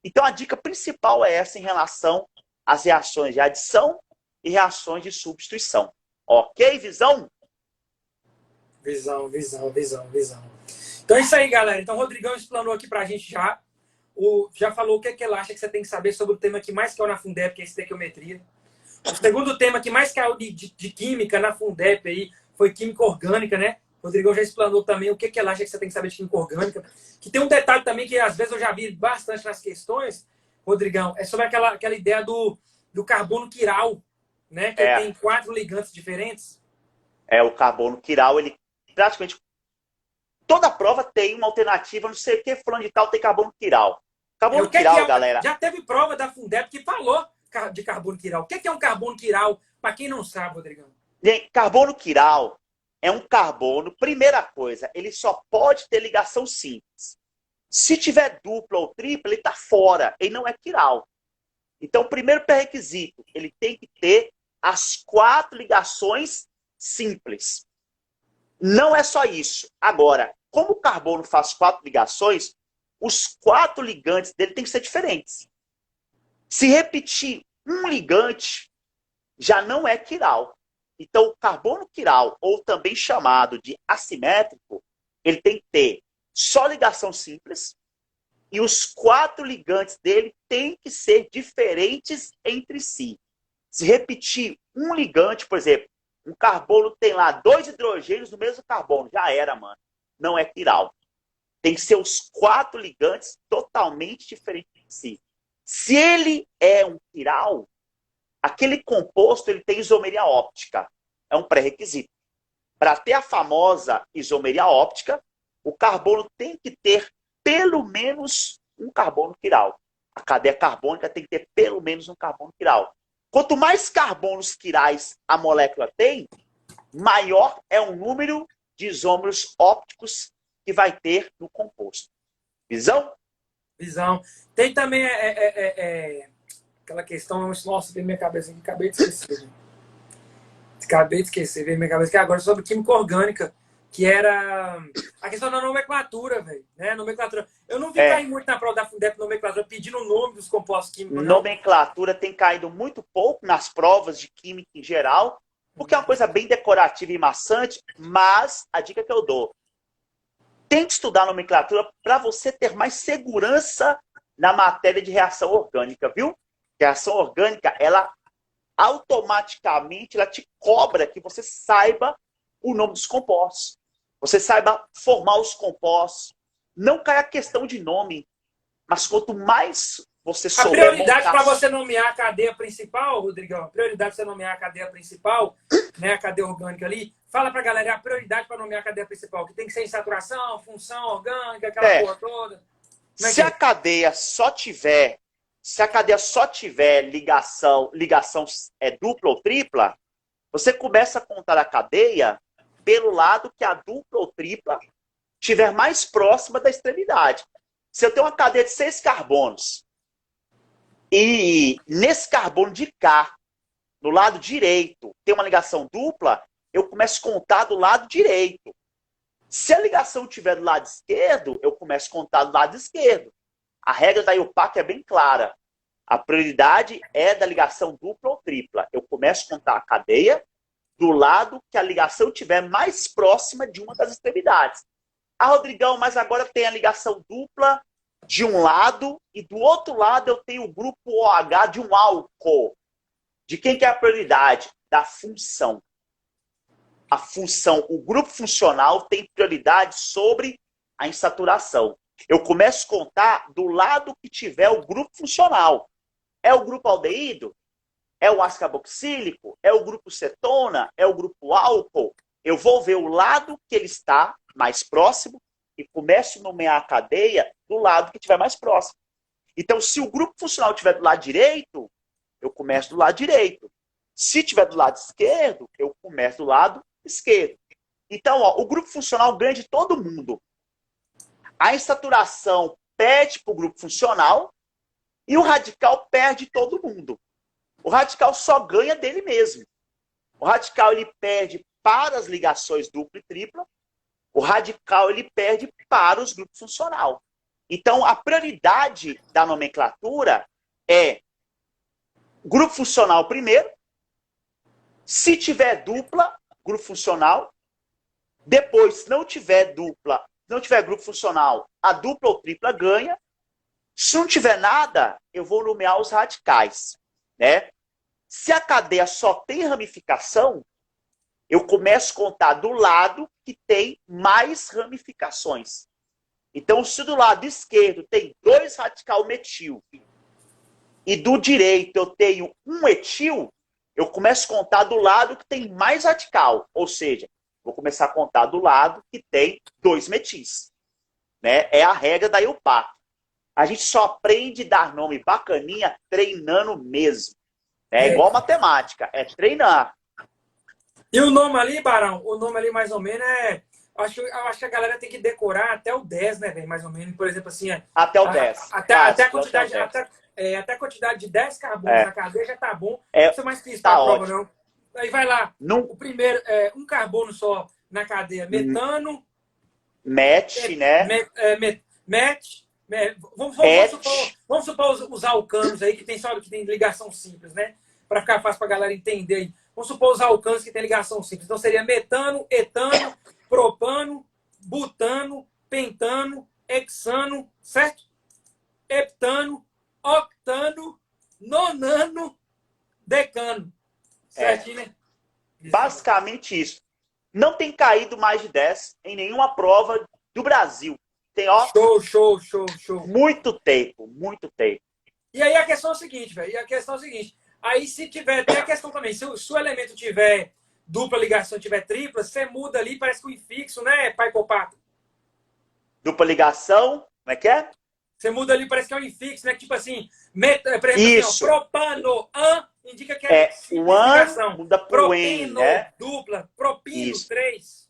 Então, a dica principal é essa em relação as reações de adição e reações de substituição. Ok, visão? Visão, visão, visão, visão. Então é isso aí, galera. Então o Rodrigão explanou aqui pra gente já. Já falou o que ele acha que você tem que saber sobre o tema que mais caiu na Fundep, que é estequiometria. O segundo tema que mais caiu de química na Fundep aí foi química orgânica, né? O Rodrigão já explanou também o que ele acha que você tem que saber de química orgânica. Que tem um detalhe também que às vezes eu já vi bastante nas questões, Rodrigão, é sobre aquela ideia do carbono quiral, né? Que tem 4 ligantes diferentes. O carbono quiral, ele praticamente toda prova tem uma alternativa, não sei o que, fulano de tal tem carbono quiral. Carbono quiral, galera. Já teve prova da Fundep que falou de carbono quiral. O que é um carbono quiral? Para quem não sabe, Rodrigão. Carbono quiral é um carbono, primeira coisa, ele só pode ter ligação simples. Se tiver dupla ou tripla, ele está fora, ele não é quiral. Então, o primeiro pré-requisito, ele tem que ter as 4 ligações simples. Não é só isso. Agora, como o carbono faz 4 ligações, os 4 ligantes dele têm que ser diferentes. Se repetir um ligante, já não é quiral. Então, o carbono quiral, ou também chamado de assimétrico, ele tem que ter só ligação simples e os 4 ligantes dele têm que ser diferentes entre si. Se repetir um ligante, por exemplo, um carbono tem lá 2 hidrogênios no mesmo carbono, já era, mano. Não é quiral. Tem que ser os 4 ligantes totalmente diferentes entre si. Se ele é um quiral, aquele composto ele tem isomeria óptica. É um pré-requisito. Para ter a famosa isomeria óptica, o carbono tem que ter pelo menos um carbono quiral. A cadeia carbônica tem que ter pelo menos um carbono quiral. Quanto mais carbonos quirais a molécula tem, maior é o número de isômeros ópticos que vai ter no composto. Visão? Visão. Tem também aquela questão, nossa, veio minha cabeça, acabei de esquecer. Veio minha cabeça, que agora sobre química orgânica, que era a questão da nomenclatura, velho. Né? Nomenclatura. Eu não vi cair muito na prova da Fundep nomenclatura, pedindo o nome dos compostos químicos. Nomenclatura tem caído muito pouco nas provas de química em geral, porque é uma coisa bem decorativa e maçante, mas a dica que eu dou, tente estudar nomenclatura para você ter mais segurança na matéria de reação orgânica, viu? Reação orgânica, ela automaticamente ela te cobra que você saiba o nome dos compostos. Você saiba formar os compostos. Não cai a questão de nome, mas quanto mais você souber a prioridade para você nomear a cadeia principal, Rodrigão, a prioridade para você nomear a cadeia principal, né, a cadeia orgânica ali, fala para a galera a prioridade para nomear a cadeia principal, que tem que ser em saturação, função orgânica, aquela porra toda. Se a cadeia só tiver ligação dupla ou tripla, você começa a contar a cadeia pelo lado que a dupla ou tripla estiver mais próxima da extremidade. Se eu tenho uma cadeia de 6 carbonos e nesse carbono de cá, no lado direito, tem uma ligação dupla, eu começo a contar do lado direito. Se a ligação estiver do lado esquerdo, eu começo a contar do lado esquerdo. A regra da IUPAC é bem clara. A prioridade é da ligação dupla ou tripla. Eu começo a contar a cadeia do lado que a ligação estiver mais próxima de uma das extremidades. Ah, Rodrigão, mas agora tem a ligação dupla de um lado e do outro lado eu tenho o grupo OH de um álcool. De quem que é a prioridade? Da função. A função, o grupo funcional tem prioridade sobre a insaturação. Eu começo a contar do lado que tiver o grupo funcional. É o grupo aldeído? É o ácido carboxílico? É o grupo cetona? É o grupo álcool? Eu vou ver o lado que ele está mais próximo e começo a nomear a cadeia do lado que estiver mais próximo. Então, se o grupo funcional estiver do lado direito, eu começo do lado direito. Se estiver do lado esquerdo, eu começo do lado esquerdo. Então, ó, o grupo funcional ganha de todo mundo. A insaturação perde para o grupo funcional e o radical perde de todo mundo. O radical só ganha dele mesmo. O radical ele perde para as ligações dupla e tripla. O radical ele perde para os grupos funcional. Então, a prioridade da nomenclatura é Grupo funcional primeiro. Se tiver dupla, grupo funcional. Depois, se não tiver dupla, não tiver grupo funcional, a dupla ou tripla ganha. Se não tiver nada, eu vou nomear os radicais, né? Se a cadeia só tem ramificação, eu começo a contar do lado que tem mais ramificações. Então, se do lado esquerdo tem 2 radical metil e do direito eu tenho 1 etil, eu começo a contar do lado que tem mais radical. Ou seja, vou começar a contar do lado que tem 2 metis. Né? É a regra da IUPAC. A gente só aprende a dar nome bacaninha treinando mesmo. É igual matemática, é treinar. E o nome ali, Barão, o nome ali mais ou menos é... Eu acho que a galera tem que decorar até o 10, né, velho? Mais ou menos. Por exemplo, assim... Até o 10. Até a quantidade, até a quantidade de 10 carbonos na cadeia já tá bom. Não precisa mais que isso pra prova, não. Aí vai lá. O primeiro, um carbono só na cadeia. Metano. Match, né? Match. Vamos supor os alcanos aí, que tem ligação simples, né? Para ficar fácil para a galera entender aí. Vamos supor os alcanos que tem ligação simples. Então seria metano, etano, propano, butano, pentano, hexano, certo? Heptano, octano, nonano, decano. Certinho, né? Basicamente isso. Não tem caído mais de 10 em nenhuma prova do Brasil. Tem, ó, show. Muito tempo. E aí a questão é o seguinte, velho. Aí se tiver, tem a questão também, se o elemento tiver dupla ligação, tiver tripla, você muda ali, parece que o infixo, né, pai copato? Dupla ligação, como é que é? Você muda ali, parece que é um infixo, né? Tipo assim, por exemplo, isso. Assim, ó, propano, indica que é o an muda pro en, né? Dupla, propino, isso. 3.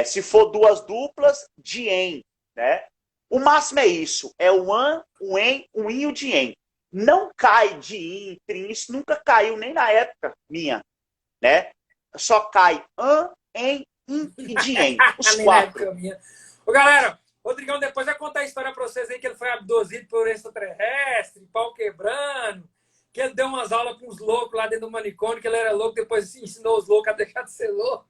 Se for 2 duplas, de en, né? O máximo é isso, é o an, o en, o in e o de en. Não cai de in, trin, isso nunca caiu nem na época minha, né? Só cai an, en, in e de en, os 4. Ô, galera, Rodrigão depois vai contar a história pra vocês aí que ele foi abduzido por extraterrestre, pau quebrando, que ele deu umas aulas com os loucos lá dentro do manicômio, que ele era louco, depois ensinou os loucos a deixar de ser louco.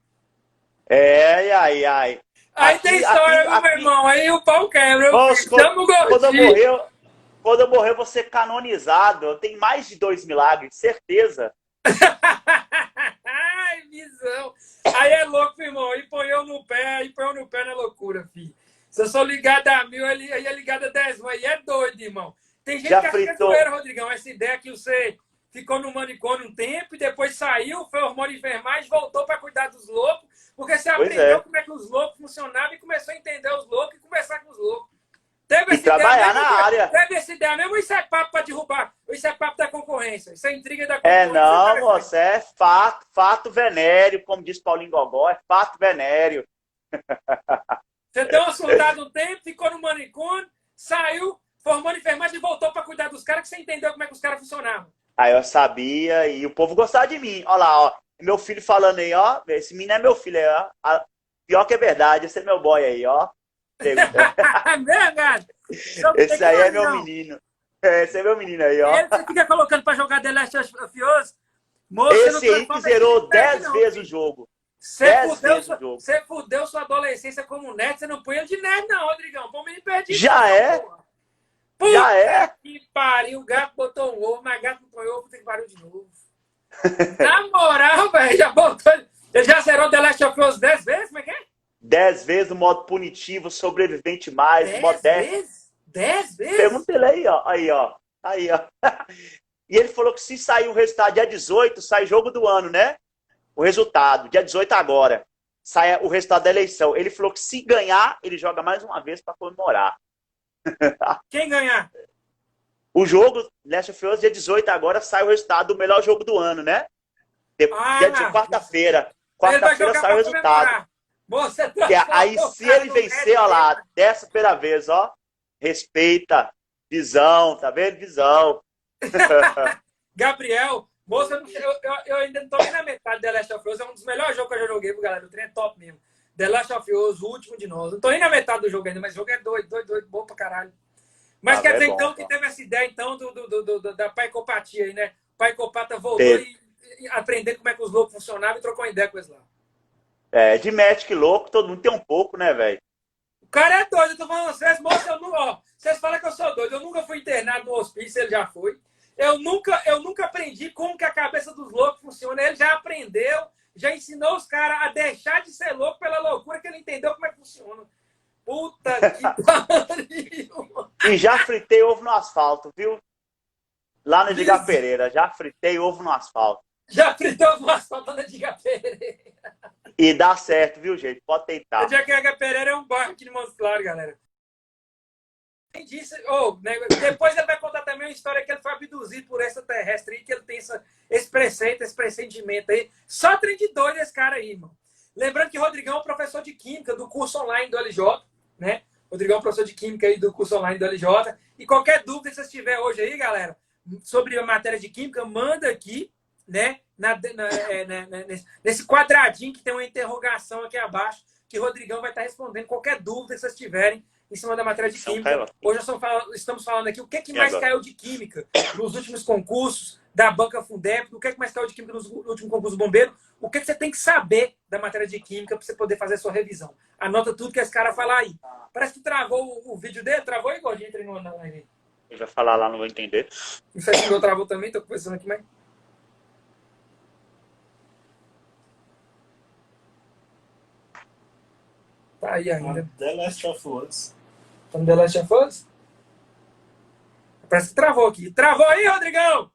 Ai. Aí tem história, meu irmão, aí o pau quebra. Quando eu morrer, eu vou ser canonizado. Eu tenho mais de 2 milagres, certeza. Ai, visão. Aí é louco, meu irmão. Aí põe eu no pé na loucura, filho. Se eu sou ligado a 1000, aí é ligado a 10 mil. Aí é doido, irmão. Tem gente que acha que é zoeira, Rodrigão. Essa ideia que você ficou no manicômio um tempo e depois saiu, foi hormônio de enfermagem, voltou para cuidar dos loucos, porque você aprendeu como é que os loucos funcionavam e começou a entender os loucos e conversar com os loucos. E trabalhar na área. Teve essa ideia mesmo, isso é papo para derrubar. Isso é papo da concorrência. Isso é intriga da concorrência. Não, moça, é fato venéreo, como diz Paulinho Gogó, é fato venéreo. Você deu uma surtada um tempo, ficou no manicômio, saiu, formou enfermagem e voltou para cuidar dos caras, que você entendeu como é que os caras funcionavam. Aí eu sabia, e o povo gostava de mim. Olha lá, ó, meu filho falando aí, ó, esse menino é meu filho aí, ó. Pior que é verdade, esse é meu boy aí, ó. Esse aí é meu menino. Esse é meu menino aí, ó. Ele você fica colocando pra jogar The Last of Us. Esse aí que zerou 10 vezes o jogo. Você fudeu sua adolescência como nerd, você não põe ele de nerd, não, Rodrigão. Põe ele perdido. Já é? Puta já é? Que pariu, o gato botou um ovo, mas gato não põe ovo, tem que parar de novo. Na moral, velho, já botou. Ele já zerou The Last of Us 10 vezes? Como é que é? 10 vezes no modo punitivo, sobrevivente mais, 10 modo 10 vezes? 10 vezes? Pergunta ele aí, ó. Aí, ó. E ele falou que se sair o resultado dia 18, sai jogo do ano, né? O resultado, dia 18 agora. Sai o resultado da eleição. Ele falou que se ganhar, ele joga mais uma vez para comemorar. Quem ganhar? O jogo, Last of Us, dia 18 agora, sai o resultado do melhor jogo do ano, né? Dia de quarta-feira. Quarta-feira sai o resultado. Aí se ele vencer, ó lá, 10ª vez, ó. Respeita. Visão, tá vendo? Visão. Gabriel, moça, eu ainda não tô nem na metade de The Last of Us. É um dos melhores jogos que eu já joguei, galera. O trem é top mesmo. The Last of Us, o último de nós. Não tô nem na metade do jogo ainda, mas o jogo é doido, bom pra caralho. Mas quer dizer, então, que teve essa ideia, então, da paicopatia aí, né? Pai Copata voltou Teve. e aprender como é que os loucos funcionavam e trocou uma ideia com eles lá. De médico louco, todo mundo tem um pouco, né, velho? O cara é doido, eu tô falando, vocês, moça, eu não, ó, vocês falam que eu sou doido, eu nunca fui internado no hospício, ele já foi. Eu nunca aprendi como que a cabeça dos loucos funciona, ele já aprendeu, já ensinou os caras a deixar de ser louco pela loucura que ele entendeu como é que funciona. Puta que pariu! E já fritei ovo no asfalto, viu? Lá no Edgar Pereira, já fritei ovo no asfalto. Já fritou uma asfalto na Diga Pereira. E dá certo, viu, gente? Pode tentar. A Diga Pereira é um bairro aqui de Montes Claros, galera. Disse, né, depois ele vai contar também uma história que ele foi abduzido por extraterrestre e que ele tem esse preceito, esse pressentimento aí. Só trem de doido esse cara aí, irmão. Lembrando que o Rodrigão é um professor de Química do curso online do LJ, né? Rodrigão é um professor de Química aí do curso online do LJ. E qualquer dúvida que vocês tiverem hoje aí, galera, sobre a matéria de Química, manda aqui, né? Nesse quadradinho que tem uma interrogação aqui abaixo, que o Rodrigão vai estar respondendo qualquer dúvida que vocês tiverem em cima da matéria de Química. Hoje estamos falando aqui o que mais caiu de Química nos últimos concursos da Banca Fundeb, o que mais caiu de Química nos últimos concursos do Bombeiro, o que você tem que saber da matéria de Química para você poder fazer a sua revisão. Anota tudo que esse cara falar aí. Parece que travou o vídeo dele, travou aí, Gordinho, entra na live. Ele vai falar lá, não vou entender. Não sei se o meu travou também, estou conversando aqui, mas... Tá aí ainda. The Last of Us. Tá no The Last of Us? Parece que travou aqui. Travou aí, Rodrigão?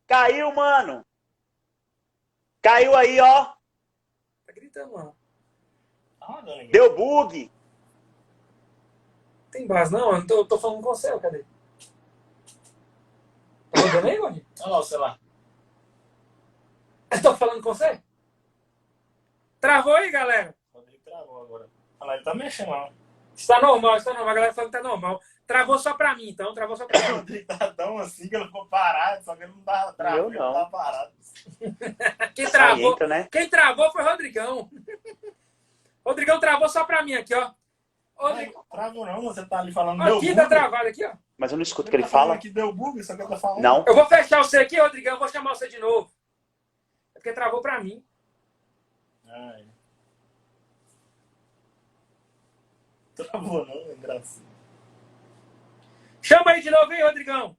Caiu, mano. Caiu aí, ó. Tá gritando, mano. Deu bug. Tem base, não? Eu não tô falando com você, cadê? Tá rodando aí, Gordinho? Olha lá o celular. Eu tô falando com você? Travou aí, galera? O Rodrigo travou agora. Olha lá, ele tá mexendo lá. Está normal, está normal. A galera falando que tá normal. Travou só pra mim, então. Travou só pra O mim. Rodrigo tá tão assim que ele ficou parado, só que ele não tava travando, ele tava parado. Quem travou foi o Rodrigão. Rodrigão travou só pra mim aqui, ó. Não travou não, você tá ali falando aqui deu tá bug. travado aqui, ó. Mas eu não escuto o que ele fala. Aqui deu bug, isso que eu tô falando. Não. Eu vou fechar você aqui, Rodrigão. Eu vou chamar você de novo. É porque travou pra mim. Ai. Travou não, é engraçado. Chama aí de novo, hein, Rodrigão.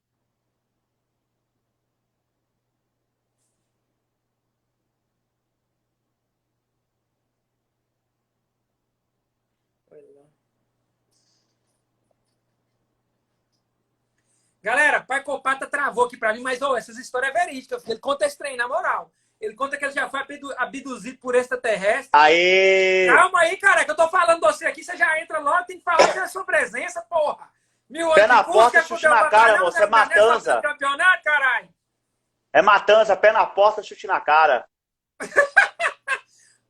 Galera, Pai Copata travou aqui pra mim, mas essas histórias é verídica. Ele conta esse trem, na moral. Ele conta que ele já foi abduzido por extraterrestre. Aê! Calma aí, cara, que eu tô falando de você aqui, você já entra logo, tem que falar que é a sua presença, porra. Pé na porta, chute na cara, moço. É matanza. Campeonato, caralho. É matanza, pé na porta, chute na cara.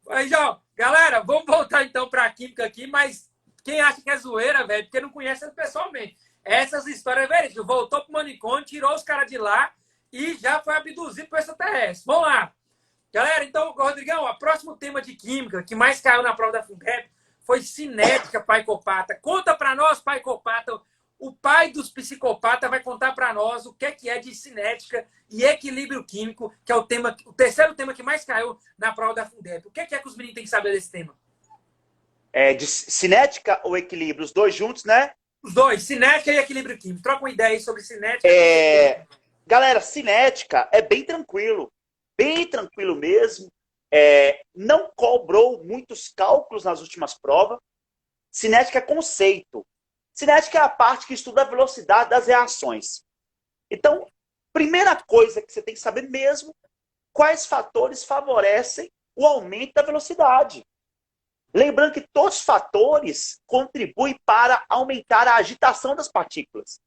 Aí, ó, galera, vamos voltar então pra Química aqui, mas quem acha que é zoeira, velho, porque não conhece ele pessoalmente. Essas histórias verídicas. Voltou pro manicômio, tirou os caras de lá e já foi abduzido por extraterrestre. Vamos lá. Galera, então, Rodrigão, o próximo tema de Química que mais caiu na prova da Fundeb foi cinética, Pai Copata. Conta pra nós, Pai Copata. O pai dos psicopatas vai contar para nós o que é de cinética e equilíbrio químico, que é o terceiro tema que mais caiu na prova da Fundeb. O que é que os meninos têm que saber desse tema? De cinética ou equilíbrio? Os dois juntos, né? Os dois, cinética e equilíbrio químico. Troca uma ideia aí sobre cinética. Galera, cinética é bem tranquilo mesmo. Não cobrou muitos cálculos nas últimas provas. Cinética é conceito. Cinética é a parte que estuda a velocidade das reações. Então, primeira coisa que você tem que saber mesmo, quais fatores favorecem o aumento da velocidade. Lembrando que todos os fatores contribuem para aumentar a agitação das partículas.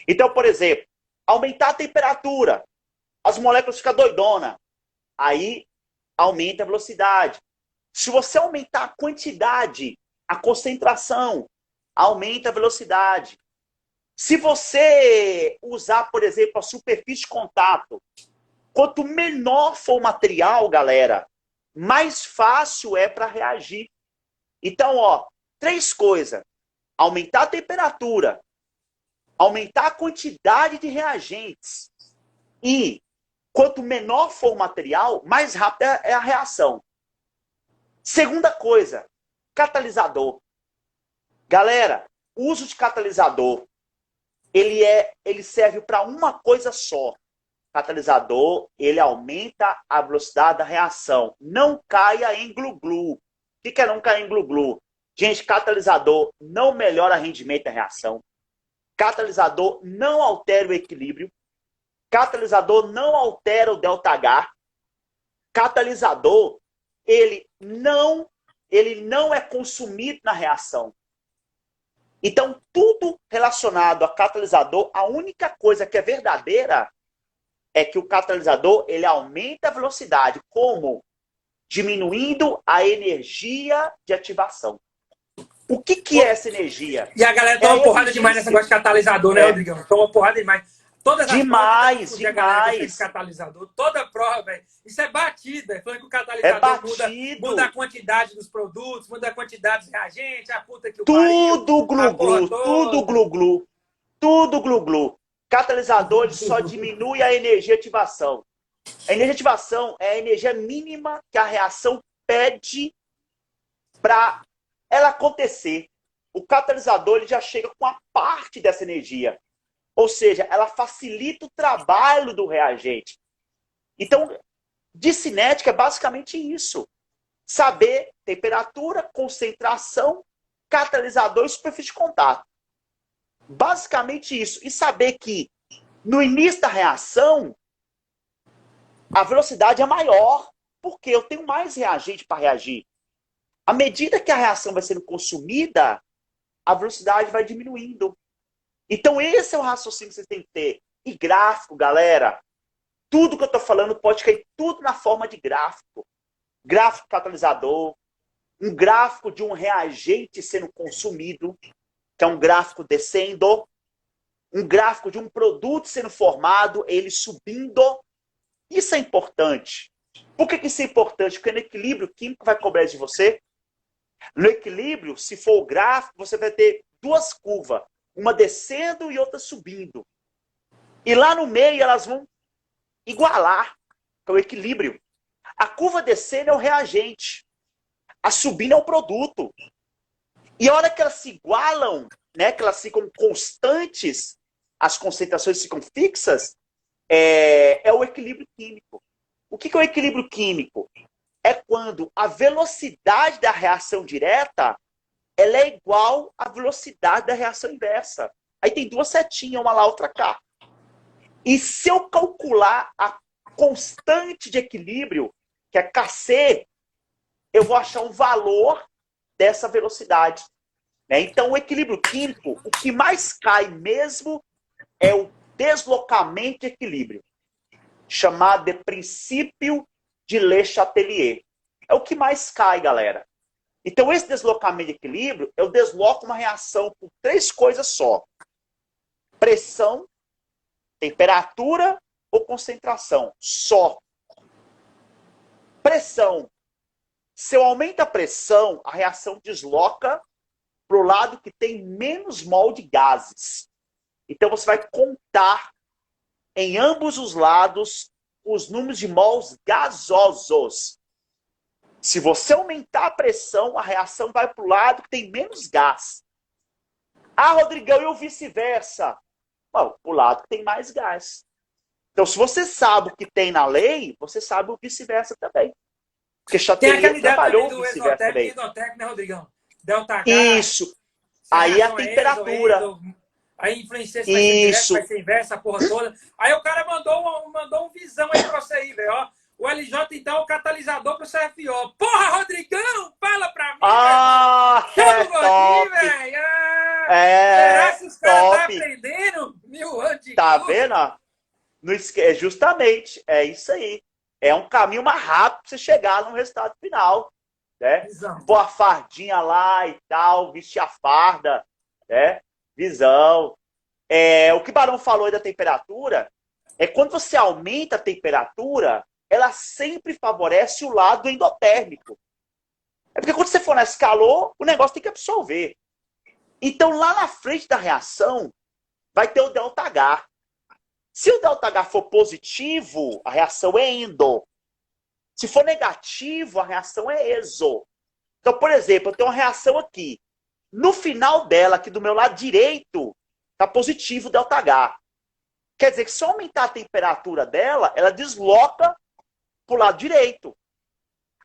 Então, por exemplo, aumentar a temperatura, as moléculas ficam doidonas, aí aumenta a velocidade. Se você aumentar a quantidade, a concentração, aumenta a velocidade. Se você usar, por exemplo, a superfície de contato, quanto menor for o material, galera, mais fácil é para reagir. Então, ó, 3 coisas. Aumentar a temperatura, aumentar a quantidade de reagentes E quanto menor for o material, mais rápida é a reação. Segunda coisa, catalisador. Galera, o uso de catalisador, ele serve para uma coisa só. Catalisador, ele aumenta a velocidade da reação. Não caia em glu-glu. O que é não cair em glu-glu? Gente, catalisador não melhora o rendimento da reação. Catalisador não altera o equilíbrio. Catalisador não altera o ΔH. Catalisador, ele não é consumido na reação. Então, tudo relacionado a catalisador, a única coisa que é verdadeira é que o catalisador ele aumenta a velocidade. Como? Diminuindo a energia de ativação. O que é essa energia? E a galera toma porrada demais nesse negócio de catalisador, né, Rodrigão? Toma porrada demais. Todas as demais, provas, a galera fez catalisador. Toda prova, velho. Isso é batida. Falando que o catalisador muda a quantidade dos produtos, muda a quantidade de reagente, a puta que o tudo glu-glu, tudo glu-glu. Tudo glu-glu. Catalisador ele só diminui a energia de ativação. A energia de ativação é a energia mínima que a reação pede para ela acontecer. O catalisador ele já chega com a parte dessa energia. Ou seja, ela facilita o trabalho do reagente. Então, de cinética é basicamente isso. Saber temperatura, concentração, catalisador e superfície de contato. Basicamente isso. E saber que no início da reação, a velocidade é maior, porque eu tenho mais reagente para reagir. À medida que a reação vai sendo consumida, a velocidade vai diminuindo. Então esse é o raciocínio que vocês têm que ter. E gráfico, galera. Tudo que eu estou falando pode cair tudo na forma de gráfico. Gráfico catalisador, um gráfico de um reagente sendo consumido, que é um gráfico descendo, um gráfico de um produto sendo formado, ele subindo. Isso é importante. Por que isso é importante? Porque no equilíbrio químico vai cobrar de você. No equilíbrio, se for o gráfico, você vai ter duas curvas, uma descendo e outra subindo. E lá no meio elas vão igualar, que é o equilíbrio. A curva descendo é o reagente, a subindo é o produto. E a hora que elas se igualam, né, que elas ficam constantes, as concentrações ficam fixas, é o equilíbrio químico. O que é o equilíbrio químico? É quando a velocidade da reação direta ela é igual à velocidade da reação inversa. Aí tem duas setinhas, uma lá, outra cá. E se eu calcular a constante de equilíbrio, que é Kc, eu vou achar um valor dessa velocidade. Né? Então, o equilíbrio químico, o que mais cai mesmo é o deslocamento de equilíbrio, chamado de princípio de Le Chatelier. É o que mais cai, galera. Então, esse deslocamento de equilíbrio, eu desloco uma reação por três coisas só. Pressão, temperatura ou concentração. Só. Pressão. Se eu aumento a pressão, a reação desloca para o lado que tem menos mol de gases. Então, você vai contar em ambos os lados os números de mols gasosos. Se você aumentar a pressão, a reação vai para o lado que tem menos gás. Ah, Rodrigão, e o vice-versa? Para o lado que tem mais gás. Então, se você sabe o que tem na lei, você sabe o vice-versa também. Porque Chatelier trabalhou o vice-versa também. Exotec, né, Rodrigão? Delta H. Isso. Aí a temperatura. Aí influencia se vai ser direto, vai ser inversa, a porra toda. Aí o cara mandou um visão aí pra você aí, velho. O LJ, então, é o catalisador pro CFO. Porra, Rodrigão, fala pra mim, velho. Chama velho. Será que os caras estão aprendendo? 1000 anos de Tá vendo? Não esquece, justamente, é isso aí. É um caminho mais rápido pra você chegar no resultado final. Né? Pôr a fardinha lá e tal, vestir a farda, né? Visão. O que o Barão falou aí da temperatura, é quando você aumenta a temperatura, ela sempre favorece o lado endotérmico. É porque quando você fornece calor, o negócio tem que absorver. Então, lá na frente da reação, vai ter o ΔH. Se o ΔH for positivo, a reação é endo. Se for negativo, a reação é exo. Então, por exemplo, eu tenho uma reação aqui. No final dela, aqui do meu lado direito, está positivo o ΔH. Quer dizer que se eu aumentar a temperatura dela, ela desloca para o lado direito.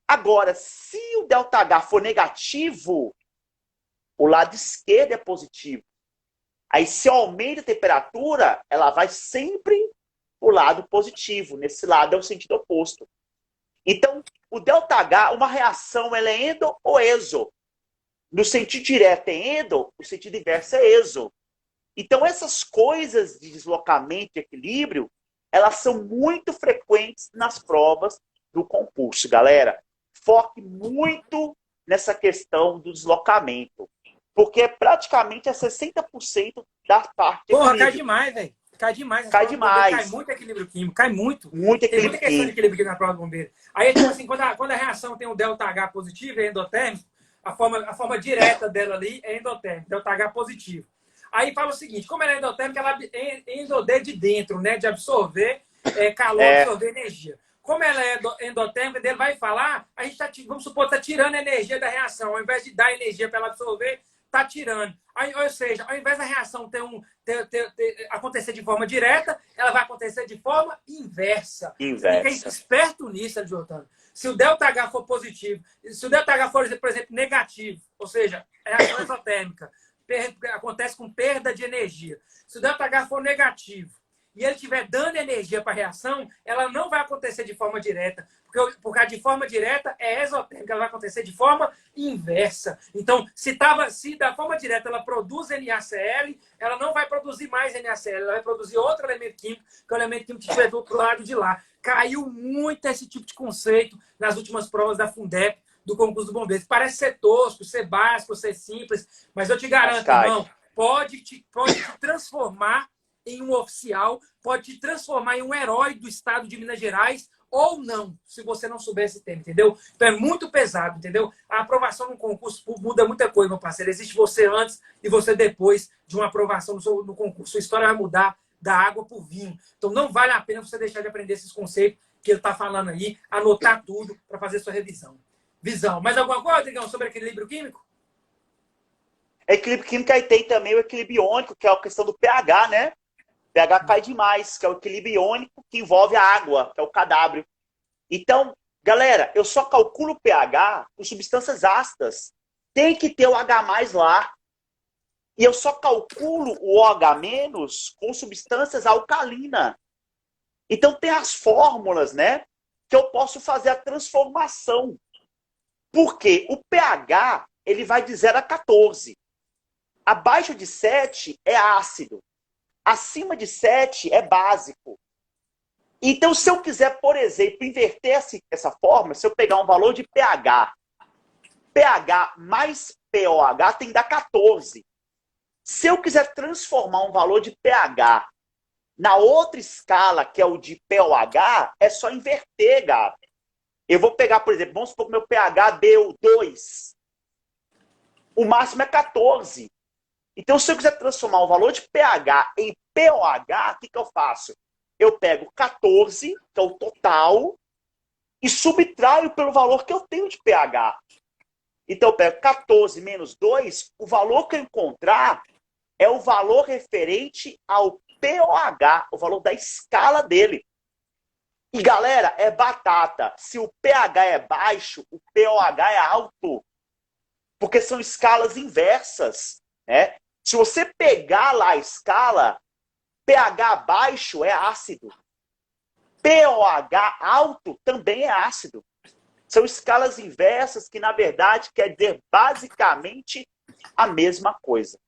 Agora, se o ΔH for negativo, o lado esquerdo é positivo. Aí, se eu aumento a temperatura, ela vai sempre para o lado positivo. Nesse lado é o sentido oposto. Então, o ΔH, uma reação, ela é endo ou exo? No sentido direto é endo, no sentido inverso é exo. Então, essas coisas de deslocamento e equilíbrio, elas são muito frequentes nas provas do concurso, galera. Foque muito nessa questão do deslocamento, porque praticamente é 60% da parte de Porra, equilíbrio. cai demais, velho. Cai demais. Cai demais. Cai muito equilíbrio químico, cai muito. Muito Tem equilíbrio muita questão de químico. equilíbrio químico na prova do bombeiro. Aí, tipo assim, quando a reação tem um ΔH positivo, é endotérmico, a forma direta dela ali é endotérmico, ΔH positivo. Aí fala o seguinte, como ela é endotérmica, ela é endodê de dentro, né? De absorver calor, absorver energia. Como ela é endotérmica, ele vai falar, a gente tá, vamos supor, está tirando a energia da reação. Ao invés de dar energia para ela absorver, está tirando. Aí, ou seja, ao invés da reação acontecer de forma direta, ela vai acontecer de forma inversa. Fica esperto nisso, Jordano. Se o ΔH for positivo, se o ΔH for, por exemplo, negativo, ou seja, reação exotérmica, acontece com perda de energia. Se o ΔH for negativo e ele estiver dando energia para a reação, ela não vai acontecer de forma direta. Porque de forma direta é exotérmica, ela vai acontecer de forma inversa. Então, se da forma direta ela produz NaCl, ela não vai produzir mais NaCl, ela vai produzir outro elemento químico, que é o elemento químico que estiver do outro lado de lá. Caiu muito esse tipo de conceito nas últimas provas da Fundep, do concurso do bombeiro. Parece ser tosco, ser básico, ser simples, mas eu te garanto, irmão, pode te transformar em um oficial, pode te transformar em um herói do estado de Minas Gerais ou não, se você não souber esse tema, entendeu? Então é muito pesado, entendeu? A aprovação no concurso muda muita coisa, meu parceiro. Existe você antes e você depois de uma aprovação no concurso. Sua história vai mudar da água para o vinho. Então não vale a pena você deixar de aprender esses conceitos que ele está falando aí, anotar tudo para fazer sua revisão. Mais alguma coisa, Rodrigão, sobre equilíbrio químico? Equilíbrio químico aí tem também o equilíbrio iônico, que é a questão do pH, né? pH cai demais, que é o equilíbrio iônico que envolve a água, que é o cadábrio. Então, galera, eu só calculo o pH com substâncias ácidas. Tem que ter o H+ lá. E eu só calculo o OH- com substâncias alcalinas. Então, tem as fórmulas, né? Que eu posso fazer a transformação. Porque o pH, ele vai de 0 a 14. Abaixo de 7 é ácido. Acima de 7 é básico. Então, se eu quiser, por exemplo, inverter essa fórmula, se eu pegar um valor de pH mais pOH tem que dar 14. Se eu quiser transformar um valor de pH na outra escala, que é o de pOH, é só inverter, cara. Eu vou pegar, por exemplo, vamos supor que meu pH deu 2. O máximo é 14. Então, se eu quiser transformar o valor de pH em pOH, o que eu faço? Eu pego 14, que é o total, e subtraio pelo valor que eu tenho de pH. Então, eu pego 14 menos 2, o valor que eu encontrar é o valor referente ao pOH, o valor da escala dele. E, galera, é batata. Se o pH é baixo, o pOH é alto. Porque são escalas inversas, né? Se você pegar lá a escala, pH baixo é ácido. pOH alto também é ácido. São escalas inversas que, na verdade, quer dizer basicamente a mesma coisa.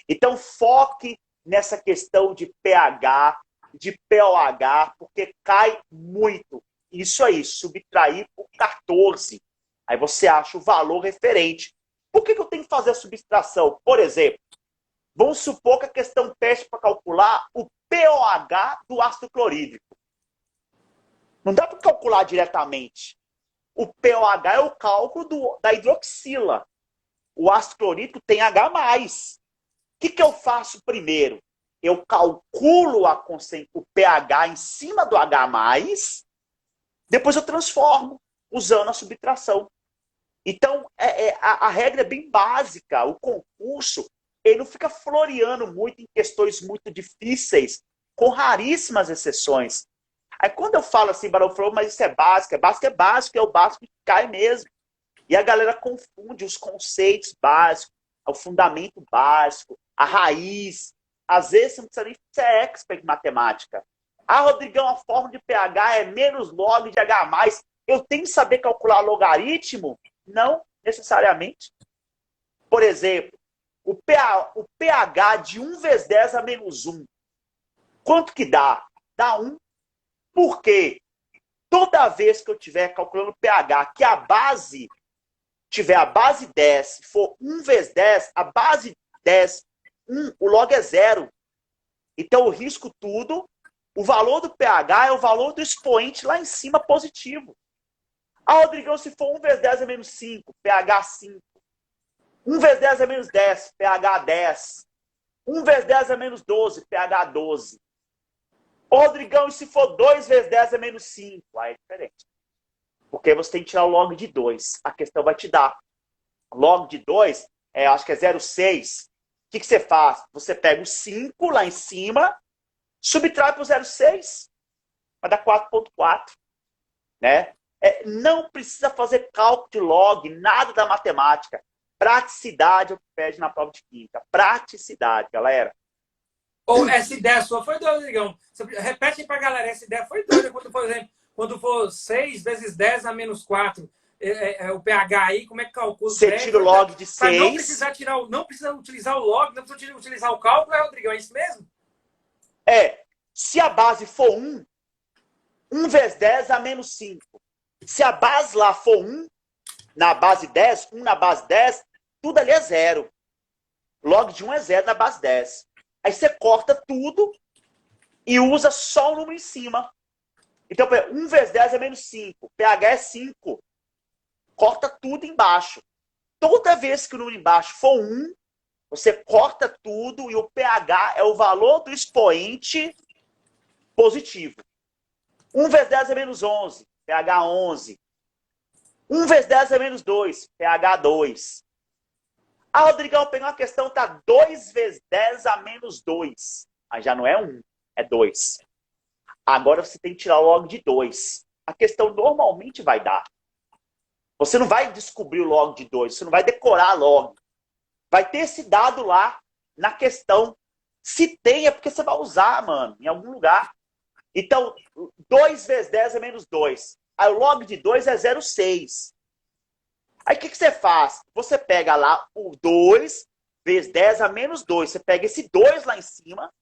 Então, foque nessa questão de pH, de pOH, porque cai muito. Isso aí, subtrair por 14. Aí você acha o valor referente. Por que eu tenho que fazer a subtração? Por exemplo, vamos supor que a questão pede para calcular o pOH do ácido clorídrico. Não dá para calcular diretamente. O pOH é o cálculo da hidroxila. O ácido clorídrico tem H+. O que eu faço primeiro? eu calculo o pH em cima do H+, depois eu transformo usando a subtração. Então, a regra é bem básica. O concurso, ele não fica floreando muito em questões muito difíceis, com raríssimas exceções. Aí quando eu falo assim, Barão falou, mas isso é básico, é o básico que cai mesmo. E a galera confunde os conceitos básicos, o fundamento básico, a raiz. Às vezes você não precisa nem ser expert em matemática. Ah, Rodrigão, a fórmula de pH é menos log de H+. Eu tenho que saber calcular logaritmo? Não necessariamente. Por exemplo, o pH de 1 vezes 10 a menos 1. Quanto que dá? Dá 1. Por quê? Toda vez que eu estiver calculando pH, que a base tiver a base 10, for 1 vezes 10, a base 10, 1, o log é 0. Então eu risco tudo. O valor do pH é o valor do expoente lá em cima positivo. Ah, Rodrigão, se for 1 vezes 10 é menos 5, pH 5. 1 vezes 10 é menos 10, pH 10. 1 vezes 10 é menos 12, pH 12. Ô, Rodrigão, e se for 2 vezes 10 é menos 5? Aí é diferente. Porque você tem que tirar o log de 2. A questão vai te dar. Log de 2, acho que é 0,6. O que você faz? Você pega o 5 lá em cima, subtrai para o 0,6, vai dar 4,4. Né? Não precisa fazer cálculo de log, nada da matemática. Praticidade é o que pede na prova de química. Praticidade, galera. Ou essa ideia sua foi doida, Rodrigão. Repete aí pra galera, essa ideia foi doida quando, por exemplo, quando for 6 vezes 10 a menos 4, o pH aí, como é que calcula? Você tira o log de 6. Não precisa não precisa utilizar o log, não precisa utilizar o cálculo, Rodrigão? É isso mesmo? Se a base for 1, 1 vezes 10 a menos 5. Se a base lá for 1, na base 10, 1 na base 10, tudo ali é 0. Log de 1 é 0 na base 10. Aí você corta tudo e usa só o número em cima. Então, 1 vezes 10 é menos 5. pH é 5. Corta tudo embaixo. Toda vez que o número embaixo for 1, você corta tudo e o pH é o valor do expoente positivo. 1 vezes 10 é menos 11. pH 11. 1 vezes 10 é menos 2. pH 2. Ah, Rodrigão, eu peguei uma questão, tá 2 vezes 10 a menos 2. Aí já não é 1, é 2. Agora você tem que tirar o log de 2. A questão normalmente vai dar. Você não vai descobrir o log de 2, você não vai decorar log. Vai ter esse dado lá na questão. Se tem, é porque você vai usar, mano, em algum lugar. Então, 2 vezes 10 é menos 2. Aí o log de 2 é 0,6. Aí o que você faz? Você pega lá o 2 vezes 10 a menos 2. Você pega esse 2 lá em cima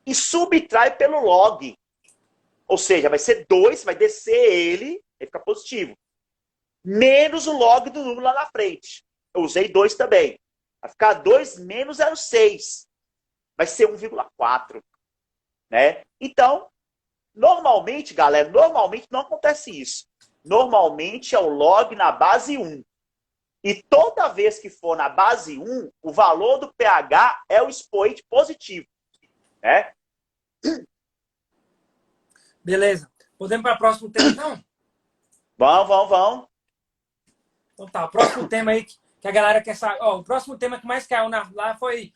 e subtrai pelo log. Ou seja, vai ser 2, vai descer ele fica positivo. Menos o log do número lá na frente. Eu usei 2 também. Vai ficar 2 menos 0,6. Vai ser 1,4. Né? Então, normalmente, galera, não acontece isso. Normalmente é o log na base 1. E toda vez que for na base 1, o valor do pH é o expoente positivo. Né? Beleza. Podemos para o próximo tema, então? Vamos. Então tá, o próximo tema aí que a galera quer saber. O próximo tema que mais caiu lá foi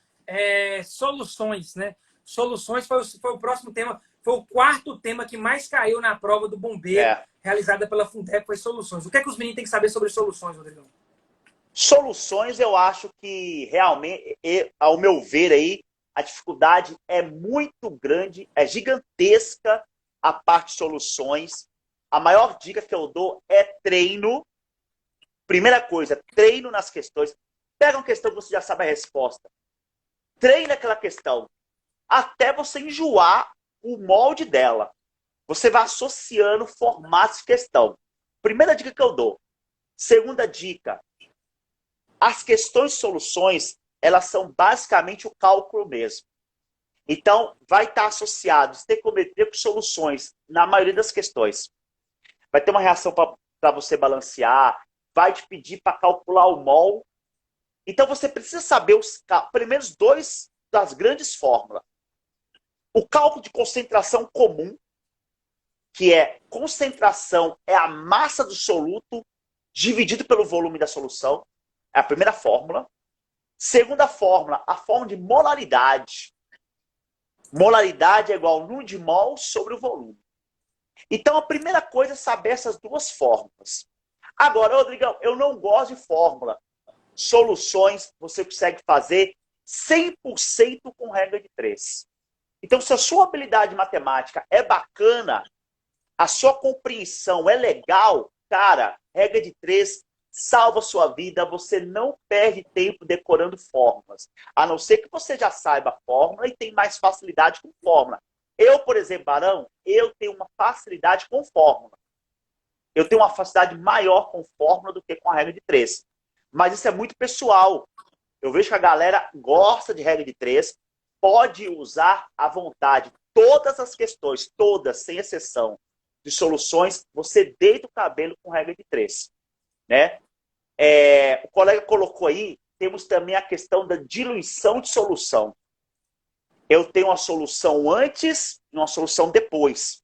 soluções, né? Soluções foi o próximo tema. Foi o quarto tema que mais caiu na prova do bombeiro, realizada pela Fundeb, foi soluções. O que é que os meninos têm que saber sobre soluções, Rodrigão? Soluções, eu acho que realmente, ao meu ver aí, a dificuldade é muito grande, é gigantesca a parte de soluções. A maior dica que eu dou é treino. Primeira coisa, treino nas questões. Pega uma questão que você já sabe a resposta. Treina aquela questão até você enjoar o molde dela. Você vai associando formatos de questão. Primeira dica que eu dou. Segunda dica. As questões de soluções, elas são basicamente o cálculo mesmo. Então, vai estar associado estequiometria com soluções na maioria das questões. Vai ter uma reação para você balancear, vai te pedir para calcular o mol. Então, você precisa saber os primeiros 2 das grandes fórmulas. O cálculo de concentração comum, que é concentração é a massa do soluto dividido pelo volume da solução. É a primeira fórmula. Segunda fórmula, a fórmula de molaridade. Molaridade é igual ao número de mol sobre o volume. Então, a primeira coisa é saber essas duas fórmulas. Agora, Rodrigão, eu não gosto de fórmula. Soluções você consegue fazer 100% com regra de 3. Então, se a sua habilidade matemática é bacana, a sua compreensão é legal, cara, regra de 3 salva a sua vida, você não perde tempo decorando fórmulas. A não ser que você já saiba a fórmula e tem mais facilidade com fórmula. Eu, por exemplo, Barão, eu tenho uma facilidade com fórmula. Eu tenho uma facilidade maior com fórmula do que com a regra de 3. Mas isso é muito pessoal. Eu vejo que a galera gosta de regra de 3, pode usar à vontade. Todas as questões, todas, sem exceção, de soluções, você deita o cabelo com regra de 3. Né? O colega colocou aí, temos também a questão da diluição de solução. Eu tenho uma solução antes e uma solução depois.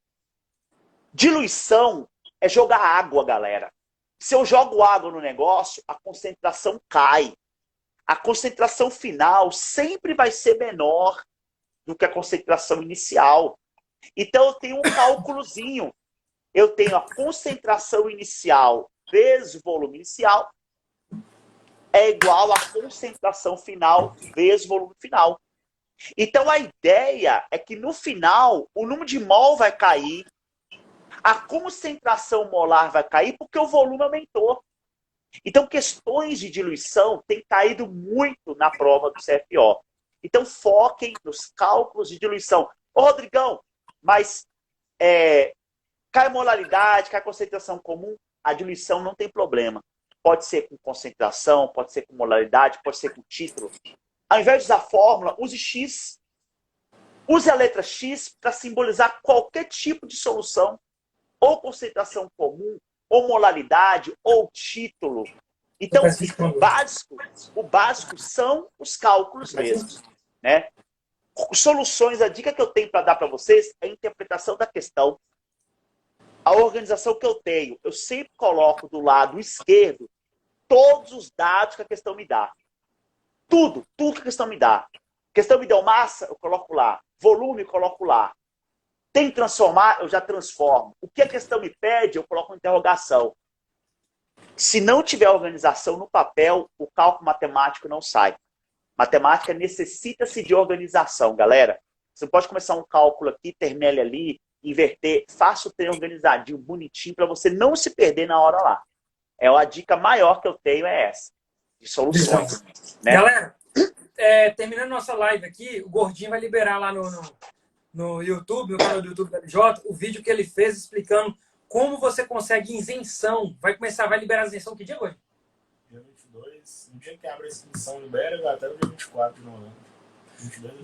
Diluição é jogar água, galera. Se eu jogo água no negócio, a concentração cai. A concentração final sempre vai ser menor do que a concentração inicial. Então, eu tenho um cálculozinho. Eu tenho a concentração inicial vezes o volume inicial é igual à concentração final vezes o volume final. Então, a ideia é que, no final, o número de mol vai cair, a concentração molar vai cair porque o volume aumentou. Então, questões de diluição têm caído muito na prova do CFO. Então, foquem nos cálculos de diluição. Ô, Rodrigão, mas cai molaridade, cai concentração comum, a diluição não tem problema. Pode ser com concentração, pode ser com molaridade, pode ser com título. Ao invés de usar fórmula, use X. Use a letra X para simbolizar qualquer tipo de solução, ou concentração comum, ou molaridade, ou título. Então, o básico são os cálculos mesmos. Né? Soluções, a dica que eu tenho para dar para vocês é a interpretação da questão. A organização que eu tenho, eu sempre coloco do lado esquerdo todos os dados que a questão me dá. Tudo que a questão me dá. A questão me deu massa, eu coloco lá. Volume, eu coloco lá. Tem que transformar, eu já transformo. O que a questão me pede, eu coloco uma interrogação. Se não tiver organização no papel, o cálculo matemático não sai. Matemática necessita-se de organização, galera. Você pode começar um cálculo aqui, terminar ele ali, inverter, faça o trem organizadinho, bonitinho, para você não se perder na hora lá. A dica maior que eu tenho é essa, de soluções. Né? Galera, terminando nossa live aqui, o Gordinho vai liberar lá no YouTube, no canal do YouTube da LJ, o vídeo que ele fez explicando como você consegue isenção. Vai liberar a isenção que dia, Gordinho? Dia 22, no dia que abre a inscrição, libera até o dia 24 de novembro. Do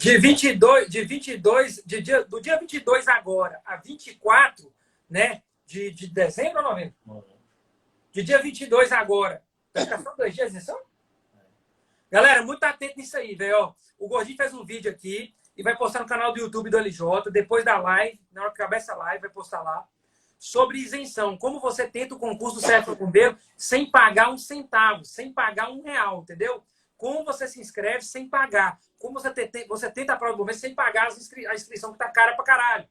dia 22 agora a 24, né, de dezembro ou novembro? De dia 22 agora. Vai ficar só 2 dias de isenção? Galera, muito atento nisso aí, velho. O Gordinho fez um vídeo aqui e vai postar no canal do YouTube do LJ, depois da live, na hora que acabar essa live, vai postar lá, sobre isenção. Como você tenta o concurso do CFO Bombeiro sem pagar um centavo, sem pagar R$1, entendeu? Como você se inscreve sem pagar. Como você tenta a prova do bombeiro sem pagar a inscrição que tá cara pra caralho.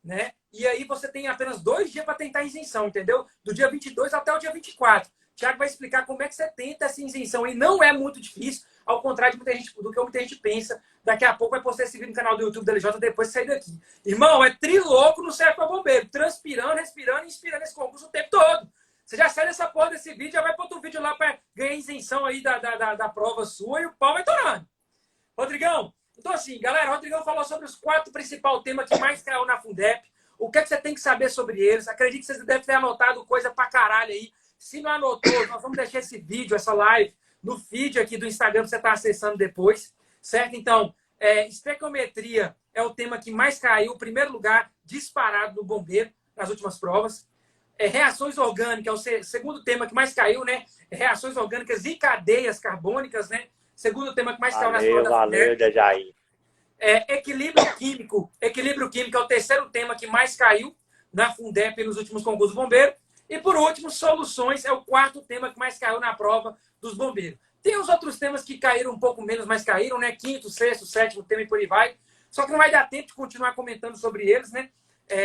Né? E aí você tem apenas 2 dias para tentar a isenção, entendeu? Do dia 22 até o dia 24. O Thiago vai explicar como é que você tenta essa isenção. E não é muito difícil, ao contrário do que muita gente pensa. Daqui a pouco vai postar esse vídeo no canal do YouTube da LJ depois de sair daqui. Irmão, é trilouco no CFO Bombeiro. Transpirando, respirando e inspirando esse concurso o tempo todo. Você já sai dessa porra desse vídeo, já vai para outro vídeo lá para ganhar isenção aí da prova sua e o pau vai torando. Rodrigão, então assim, galera, o Rodrigão falou sobre os 4 principais temas que mais caiu na Fundep. O que é que você tem que saber sobre eles? Acredito que você deve ter anotado coisa pra caralho aí. Se não anotou, nós vamos deixar esse vídeo, essa live, no feed aqui do Instagram que você está acessando depois. Certo? Então, estequiometria é o tema que mais caiu, primeiro lugar, disparado do bombeiro nas últimas provas. Reações orgânicas é o segundo tema que mais caiu, né? Reações orgânicas e cadeias carbônicas, né? Segundo tema que mais caiu nas provas da Valeu, Jair. Equilíbrio químico. Equilíbrio químico é o terceiro tema que mais caiu na Fundep nos últimos concursos bombeiros. E, por último, soluções é o quarto tema que mais caiu na prova dos bombeiros. Tem os outros temas que caíram um pouco menos, mas caíram, né? Quinto, sexto, sétimo tema e por aí vai. Só que não vai dar tempo de continuar comentando sobre eles, né?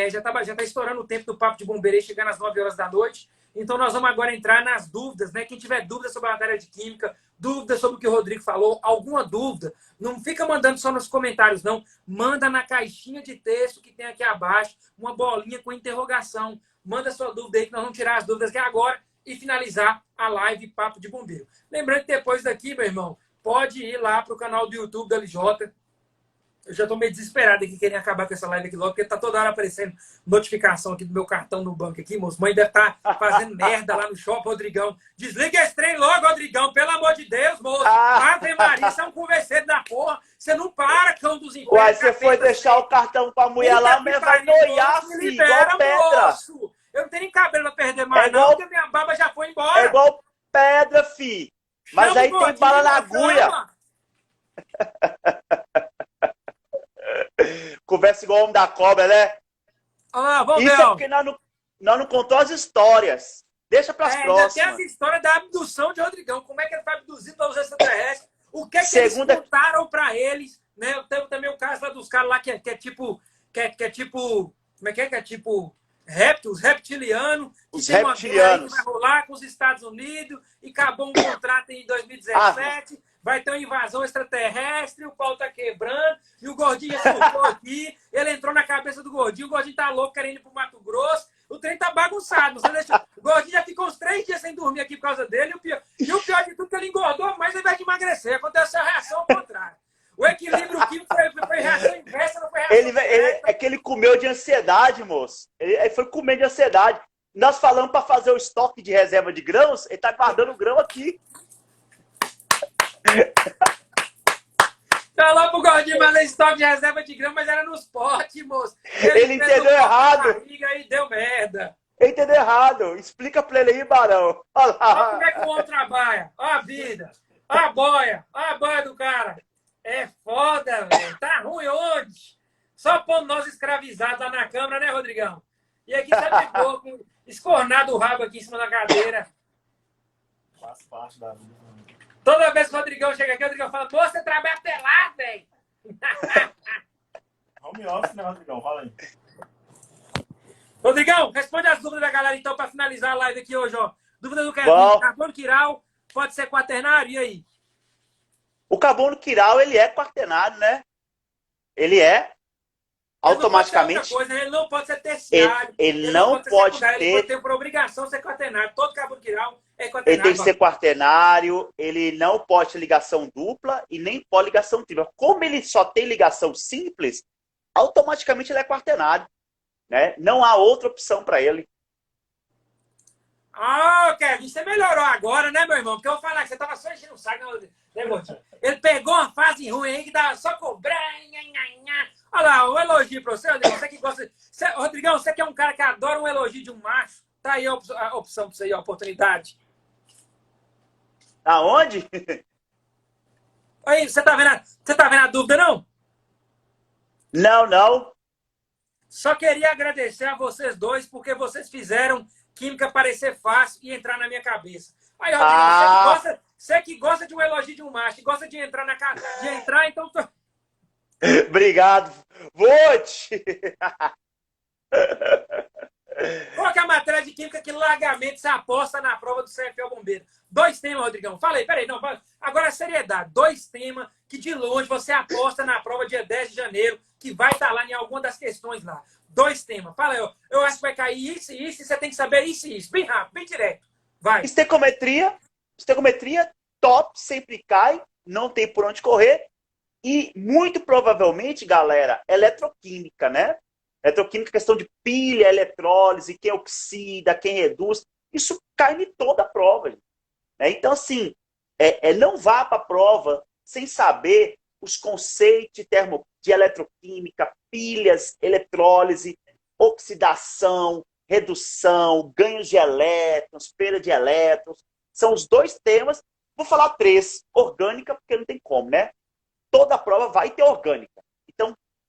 Já tá estourando o tempo do Papo de Bombeiro aí, chegando às 9 horas da noite. Então, nós vamos agora entrar nas dúvidas, né? Quem tiver dúvida sobre a matéria de química, dúvida sobre o que o Rodrigo falou, alguma dúvida, não fica mandando só nos comentários, não. Manda na caixinha de texto que tem aqui abaixo, uma bolinha com interrogação. Manda sua dúvida aí, que nós vamos tirar as dúvidas aqui agora e finalizar a live Papo de Bombeiro. Lembrando que depois daqui, meu irmão, pode ir lá para o canal do YouTube da LJ. Eu já tô meio desesperado aqui, querendo acabar com essa live aqui logo, porque tá toda hora aparecendo notificação aqui do meu cartão no banco aqui, moço. Mãe deve estar fazendo merda lá no shopping, Rodrigão. Desliga esse trem logo, Rodrigão, pelo amor de Deus, moço. Ave Maria, você é um converseiro da porra. Você não para, cão dos infernos. Uai, você foi deixar o cartão pra mulher lá, mas vai noiar, filho, igual pedra. Moço. Eu não tenho nem cabelo pra perder mais, não, porque minha barba já foi embora. É igual pedra, filho. Mas aí tem bala na agulha. Conversa igual o homem da cobra, né? Vamos Isso ver, é porque nós não contamos as histórias. Deixa para as próximas. Tem essa história da abdução de Rodrigão. Como é que ele foi abduzido pelos extraterrestres? O que é que eles contaram para eles? Né? Tem também o caso lá dos caras lá que é tipo... Como é que é? Que é tipo... Os reptilianos. Os tem reptilianos. Uma que vai rolar com os Estados Unidos e acabou um contrato em 2017. Vai ter uma invasão extraterrestre, o pau tá quebrando, e o Gordinho surtou aqui, ele entrou na cabeça do Gordinho, o Gordinho tá louco, querendo ir pro Mato Grosso, o trem tá bagunçado. O Gordinho já ficou uns 3 dias sem dormir aqui por causa dele, e o pior de tudo é que ele engordou, mas ele vai de emagrecer, aconteceu a reação ao contrário. O equilíbrio químico foi reação inversa, não foi reação É que ele comeu de ansiedade, moço. Ele foi comer de ansiedade. Nós falamos para fazer o estoque de reserva de grãos, ele tá guardando o grão aqui. Falou pro Gordinho fazer estoque de reserva de grão, mas era nos potes, moço. Ele entendeu errado. E deu merda. Ele entendeu errado. Explica pra ele aí, Barão. Olha como é que o homem trabalha. Olha a vida. Olha a boia do cara. É foda, velho. Tá ruim hoje. Só pondo nós escravizados lá na Câmara, né, Rodrigão? E aqui tá de pouco, escornado o rabo aqui em cima da cadeira. Faz parte da vida. Toda vez que o Rodrigão chega aqui, o Rodrigão fala, pô, você trabalha pelado, velho. Home office, né, Rodrigão? Fala aí. Rodrigão, responde as dúvidas da galera, então, para finalizar a live aqui hoje, ó. Dúvida do Kevin, carbono quiral pode ser quaternário, e aí? O carbono quiral, ele é quaternário, né? Ele é. Automaticamente. Ele não pode ser terciário. Ele não pode ter. Ele tem por obrigação ser quaternário. Todo carbono quiral é quaternário. Ele tem que ser quaternário, ele não pode ter ligação dupla e nem pode ligação tripla. Como ele só tem ligação simples, automaticamente ele é quaternário. Né? Não há outra opção para ele. Kevin, você melhorou agora, né, meu irmão? Porque eu vou falar que você tava só enchendo o saco, né, Gordinho? Ele pegou uma fase ruim aí que dava só cobrar. Olha lá, um elogio para você, Rodrigão. Você que gosta. Rodrigão, você que é um cara que adora um elogio de um macho, tá aí a opção para você aí, a oportunidade. Aonde? Aí, você tá vendo a dúvida, não? Não. Só queria agradecer a vocês dois, porque vocês fizeram química parecer fácil e entrar na minha cabeça. Aí, Rodrigo, você que gosta de um elogio de um macho, gosta de entrar na casa, então... Obrigado. Vote! Qual que é a matéria de química que largamente se aposta na prova do CFL Bombeiro? 2 temas, Rodrigão. Fala aí, peraí. Não, agora é seriedade. 2 temas que de longe você aposta na prova dia 10 de janeiro, que vai estar lá em alguma das questões lá. 2 temas. Fala aí, eu acho que vai cair isso e isso, e você tem que saber isso e isso. Bem rápido, bem direto. Vai. Estecometria, top, sempre cai, não tem por onde correr. E muito provavelmente, galera, eletroquímica, né? Eletroquímica, questão de pilha, eletrólise, quem oxida, quem reduz. Isso cai em toda a prova. Né? Então, assim, não vá para a prova sem saber os conceitos de eletroquímica, pilhas, eletrólise, oxidação, redução, ganhos de elétrons, perda de elétrons. São os 2 temas. Vou falar 3. Orgânica, porque não tem como, né? Toda a prova vai ter orgânica.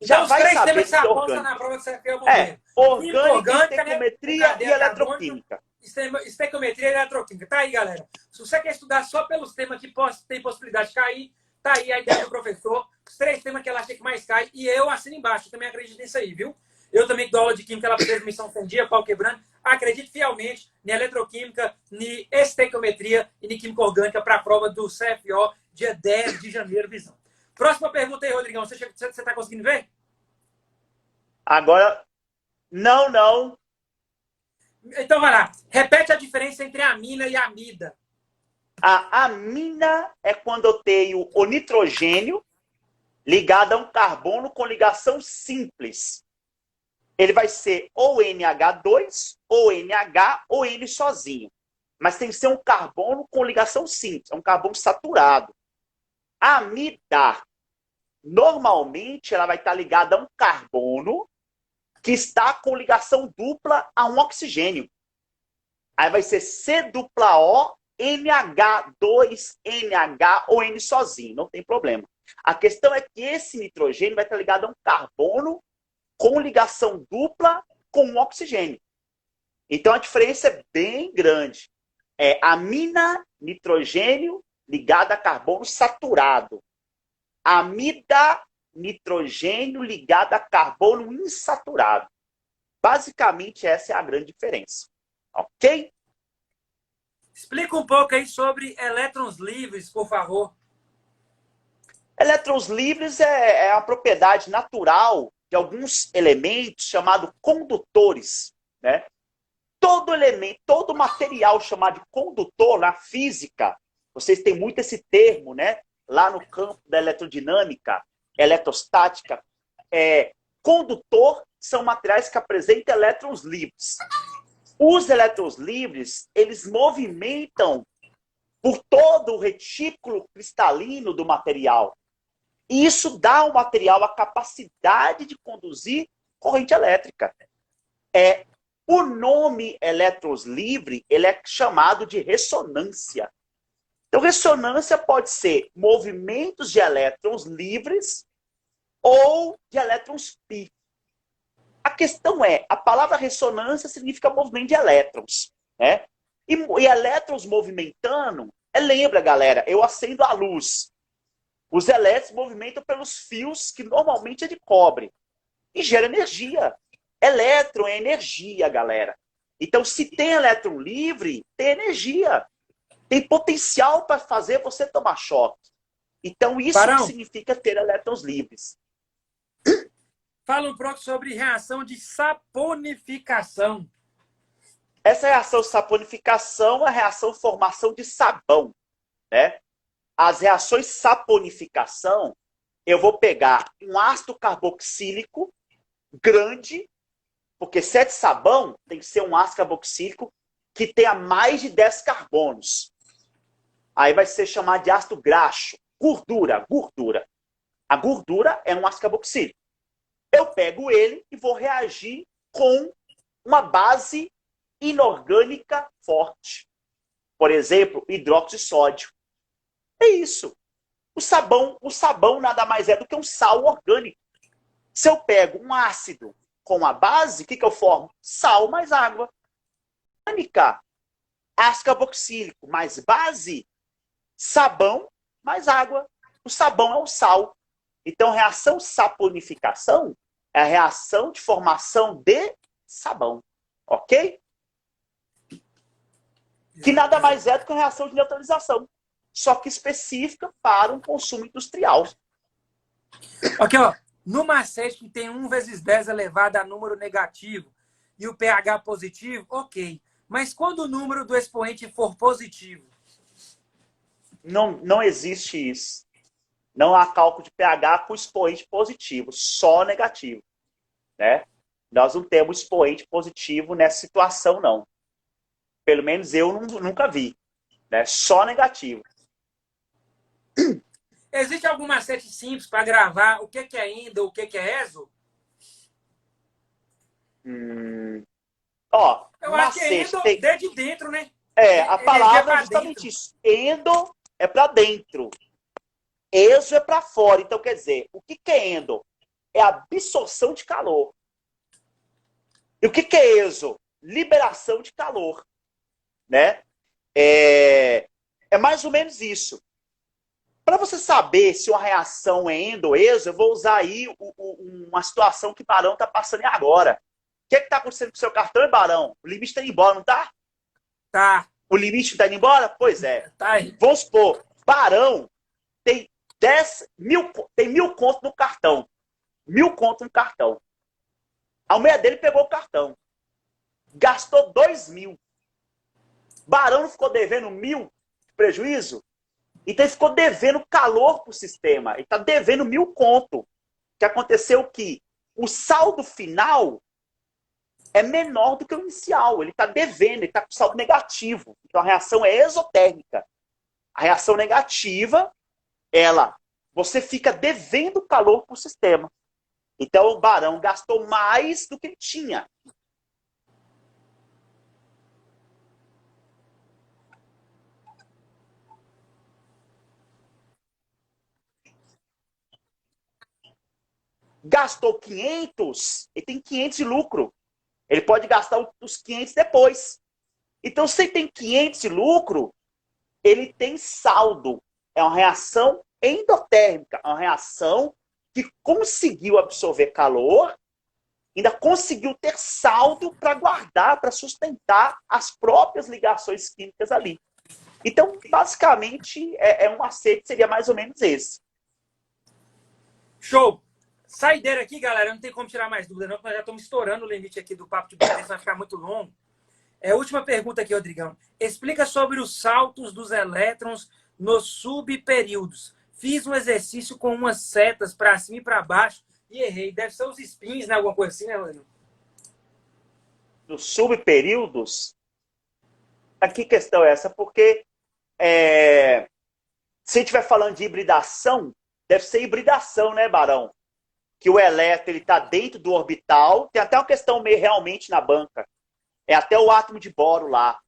já Os vai três saber temas que que você é aposta orgânico. na prova do CFP é o É, bombeiro. orgânica, Né? estequiometria e Cadeia carbônica, eletroquímica. estequiometria e eletroquímica. Tá aí, galera. Se você quer estudar só pelos temas que tem possibilidade de cair, tá aí a ideia do professor. Os três temas que ela acha que mais cai. E eu assino embaixo. Eu também acredito nisso aí, viu? Eu também dou aula de química lá para transmissão sem dia, pau quebrando. Acredito fielmente em eletroquímica, em estequiometria e em química orgânica para a prova do CFO, dia 10 de janeiro, visão. Próxima pergunta aí, Rodrigão. Você tá conseguindo ver? Agora, não. Então vai lá. Repete a diferença entre amina e amida. A amina é quando eu tenho o nitrogênio ligado a um carbono com ligação simples. Ele vai ser ou NH2, ou NH, ou N sozinho. Mas tem que ser um carbono com ligação simples, é um carbono saturado. A amida, normalmente, ela vai estar ligada a um carbono que está com ligação dupla a um oxigênio. Aí vai ser C-O, NH2, NH ou N sozinho, não tem problema. A questão é que esse nitrogênio vai estar ligado a um carbono com ligação dupla com um oxigênio. Então a diferença é bem grande. É amina, nitrogênio ligado a carbono saturado. Amida, nitrogênio ligado a carbono insaturado. Basicamente essa é a grande diferença. Ok? Explica um pouco aí sobre elétrons livres, por favor. Elétrons livres é a propriedade natural de alguns elementos chamados condutores, né? Todo elemento, todo material chamado de condutor na física, vocês têm muito esse termo, né? Lá no campo da eletrodinâmica, eletrostática, condutor são materiais que apresentam elétrons livres. Os elétrons livres, eles movimentam por todo o retículo cristalino do material. E isso dá ao material a capacidade de conduzir corrente elétrica. O nome elétrons livre, ele é chamado de ressonância. Então, ressonância pode ser movimentos de elétrons livres ou de elétrons pi. A questão é, a palavra ressonância significa movimento de elétrons, né? E elétrons movimentando, lembra, galera, eu acendo a luz. Os elétrons movimentam pelos fios, que normalmente é de cobre. E gera energia. Elétron é energia, galera. Então, se tem elétron livre, tem energia. Tem potencial para fazer você tomar choque. Então, isso que significa ter elétrons livres. Fala um pouco sobre reação de saponificação. Essa reação de saponificação é a reação de formação de sabão, né? As reações de saponificação, eu vou pegar um ácido carboxílico grande, porque se é de sabão, tem que ser um ácido carboxílico que tenha mais de 10 carbonos. Aí vai ser chamado de ácido graxo. Gordura. A gordura é um ácido carboxílico. Eu pego ele e vou reagir com uma base inorgânica forte. Por exemplo, hidróxido de sódio. É isso. O sabão nada mais é do que um sal orgânico. Se eu pego um ácido com a base, o que eu formo? Sal mais água. Orgânica. Ácido carboxílico mais base, sabão mais água. O sabão é o sal. Então, reação saponificação é a reação de formação de sabão. Ok? Que nada mais é do que uma reação de neutralização. Só que específica para um consumo industrial. Ok, ó. No macete que tem 1 vezes 10 elevado a número negativo e o pH positivo, ok. Mas quando o número do expoente for positivo? Não existe isso. Não há cálculo de pH com expoente positivo, só negativo. Né? Nós não temos expoente positivo nessa situação, não. Pelo menos eu nunca vi. Né? Só negativo. Existe algum macete simples para gravar o que é endo, o que é ESO? Ó, eu acho que é endo tem... desde dentro, né? A palavra é justamente isso. Endo é para dentro. Exo é para fora. Então, quer dizer, o que é endo? é absorção de calor. E o que é exo? Liberação de calor, né? É mais ou menos isso. Para você saber se uma reação é endo ou exo, eu vou usar aí uma situação que o Barão está passando agora. O que está acontecendo com o seu cartão, Barão? O limite está indo embora, não está? Tá. O limite está indo embora? Pois é. Tá aí. Vamos supor, Barão tem 1.000 conto no cartão. 1.000 conto no cartão. A mulher dele pegou o cartão. Gastou 2.000. Barão não ficou devendo 1.000 de prejuízo? Então ele ficou devendo calor para o sistema. Ele está devendo 1.000 conto. O que aconteceu que o saldo final é menor do que o inicial. Ele está devendo, ele está com saldo negativo. Então a reação é exotérmica. A reação negativa, você fica devendo calor para o sistema. Então o Barão gastou mais do que ele tinha. Gastou 500, ele tem 500 de lucro. Ele pode gastar os 500 depois. Então, se ele tem 500 de lucro, ele tem saldo. É uma reação endotérmica. É uma reação que conseguiu absorver calor, ainda conseguiu ter saldo para guardar, para sustentar as próprias ligações químicas ali. Então, basicamente, um macete seria mais ou menos esse. Show! Saideira aqui, galera. Não tem como tirar mais dúvida, não, porque nós já estamos estourando o limite aqui do papo de bombeiro, vai ficar muito longo. Última pergunta aqui, Rodrigão. Explica sobre os saltos dos elétrons nos subperíodos. Fiz um exercício com umas setas para cima e para baixo e errei. Deve ser os spins, né? Alguma coisa assim, né, Rodrigo? Nos subperíodos? Que questão é essa? Porque se a gente estiver falando de hibridação, deve ser hibridação, né, Barão? Que o elétron está dentro do orbital. Tem até uma questão meio realmente na banca. É até o átomo de boro lá.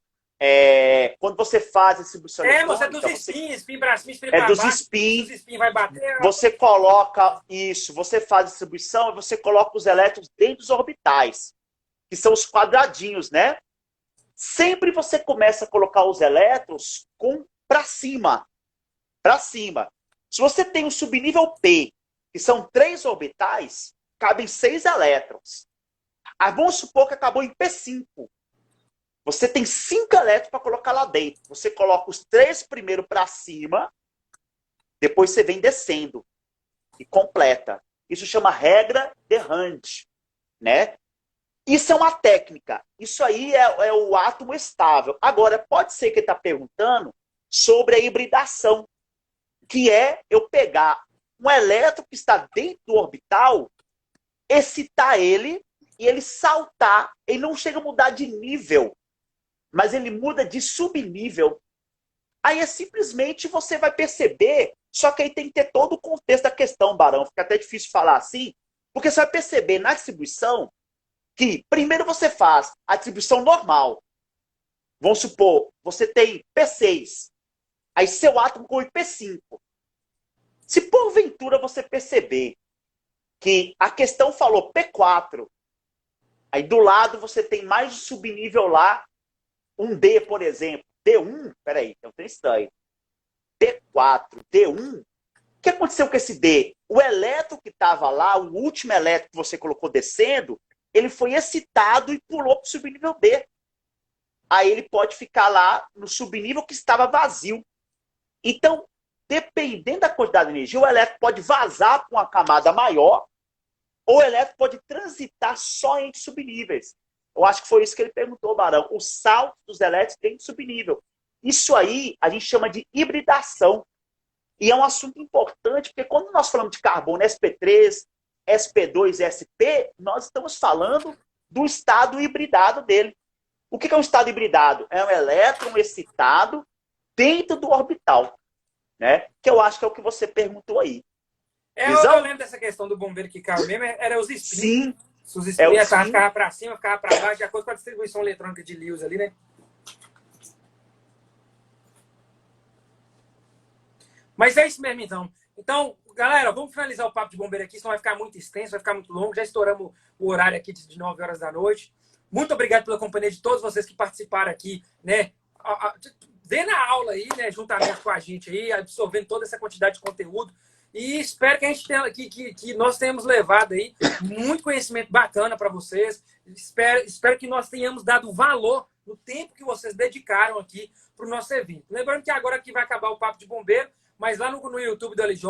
Quando você faz a distribuição você é dos spins, spin para cima, spin para baixo. Dos spins. Dos spin vai bater. Você coloca isso, você faz a distribuição e você coloca os elétrons dentro dos orbitais, que são os quadradinhos, né? Sempre você começa a colocar os elétrons para cima. Para cima. Se você tem um subnível P, que são 3 orbitais, cabem 6 elétrons. Aí vamos supor que acabou em P5. Você tem 5 elétrons para colocar lá dentro. Você coloca os 3 primeiro para cima, depois você vem descendo e completa. Isso chama regra de Hund, né? Isso é uma técnica. Isso aí é o átomo estável. Agora, pode ser que ele está perguntando sobre a hibridação, que é eu pegar um elétron que está dentro do orbital, excitar ele e ele saltar. Ele não chega a mudar de nível, mas ele muda de subnível. Aí simplesmente você vai perceber, só que aí tem que ter todo o contexto da questão, Barão. Fica até difícil falar assim, porque você vai perceber na distribuição que primeiro você faz a distribuição normal. Vamos supor, você tem P6, aí seu átomo com P5. Se porventura você perceber que a questão falou P4, aí do lado você tem mais um subnível lá, um D, por exemplo. D1, peraí, é um trem estranho. P4, D1. O que aconteceu com esse D? O elétron que estava lá, o último elétron que você colocou descendo, ele foi excitado e pulou para o subnível B. Aí ele pode ficar lá no subnível que estava vazio. Então, dependendo da quantidade de energia, o elétron pode vazar para uma camada maior, ou o elétron pode transitar só entre subníveis. Eu acho que foi isso que ele perguntou, Barão. O salto dos elétrons dentro do subnível. Isso aí a gente chama de hibridação. E é um assunto importante, porque quando nós falamos de carbono sp3, sp2 e sp, nós estamos falando do estado hibridado dele. O que é um estado hibridado? É um elétron excitado dentro do orbital, né? Que eu acho que é o que você perguntou aí. Eu lembro dessa questão do bombeiro que caiu mesmo, era os spins. Sim. Se os spins ficavam para cima, ficava para baixo, de acordo com a distribuição eletrônica de Lewis ali, né? Mas é isso mesmo, então. Então, galera, vamos finalizar o papo de bombeiro aqui, senão vai ficar muito extenso, vai ficar muito longo. Já estouramos o horário aqui de 9 horas da noite. Muito obrigado pela companhia de todos vocês que participaram aqui, né? Vendo a aula aí, né? Juntamente com a gente aí, absorvendo toda essa quantidade de conteúdo. E espero que a gente tenha, que nós tenhamos levado aí muito conhecimento bacana para vocês. Espero que nós tenhamos dado valor no tempo que vocês dedicaram aqui para o nosso evento. Lembrando que agora aqui vai acabar o papo de bombeiro, mas lá no YouTube do LJ,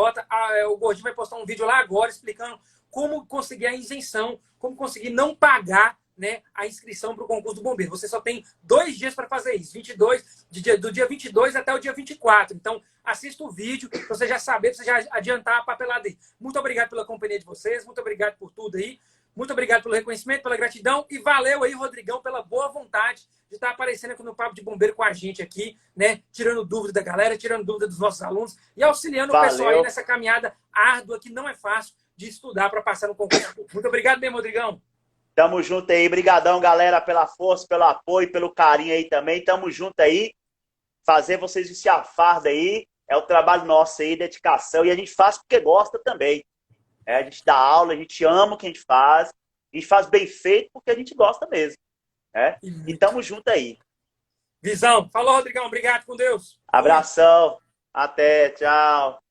o Gordinho vai postar um vídeo lá agora explicando como conseguir a isenção, como conseguir não pagar, né, a inscrição para o concurso do bombeiro. Você só tem 2 dias para fazer isso, do dia 22 até o dia 24. Então, assista o vídeo para você já saber, para você já adiantar a papelada aí. Muito obrigado pela companhia de vocês, muito obrigado por tudo aí, muito obrigado pelo reconhecimento, pela gratidão e valeu aí, Rodrigão, pela boa vontade de estar aparecendo aqui no Papo de Bombeiro com a gente aqui, né, tirando dúvida da galera, tirando dúvida dos nossos alunos e auxiliando o pessoal aí nessa caminhada árdua que não é fácil de estudar para passar no concurso. Muito obrigado mesmo, Rodrigão. Tamo junto aí. Brigadão, galera, pela força, pelo apoio, pelo carinho aí também. Tamo junto aí. Fazer vocês vestir a farda aí. É o trabalho nosso aí, dedicação. E a gente faz porque gosta também. A gente dá aula, a gente ama o que a gente faz. A gente faz bem feito porque a gente gosta mesmo. E tamo junto aí. Visão. Falou, Rodrigão. Obrigado, com Deus. Abração. Até. Tchau.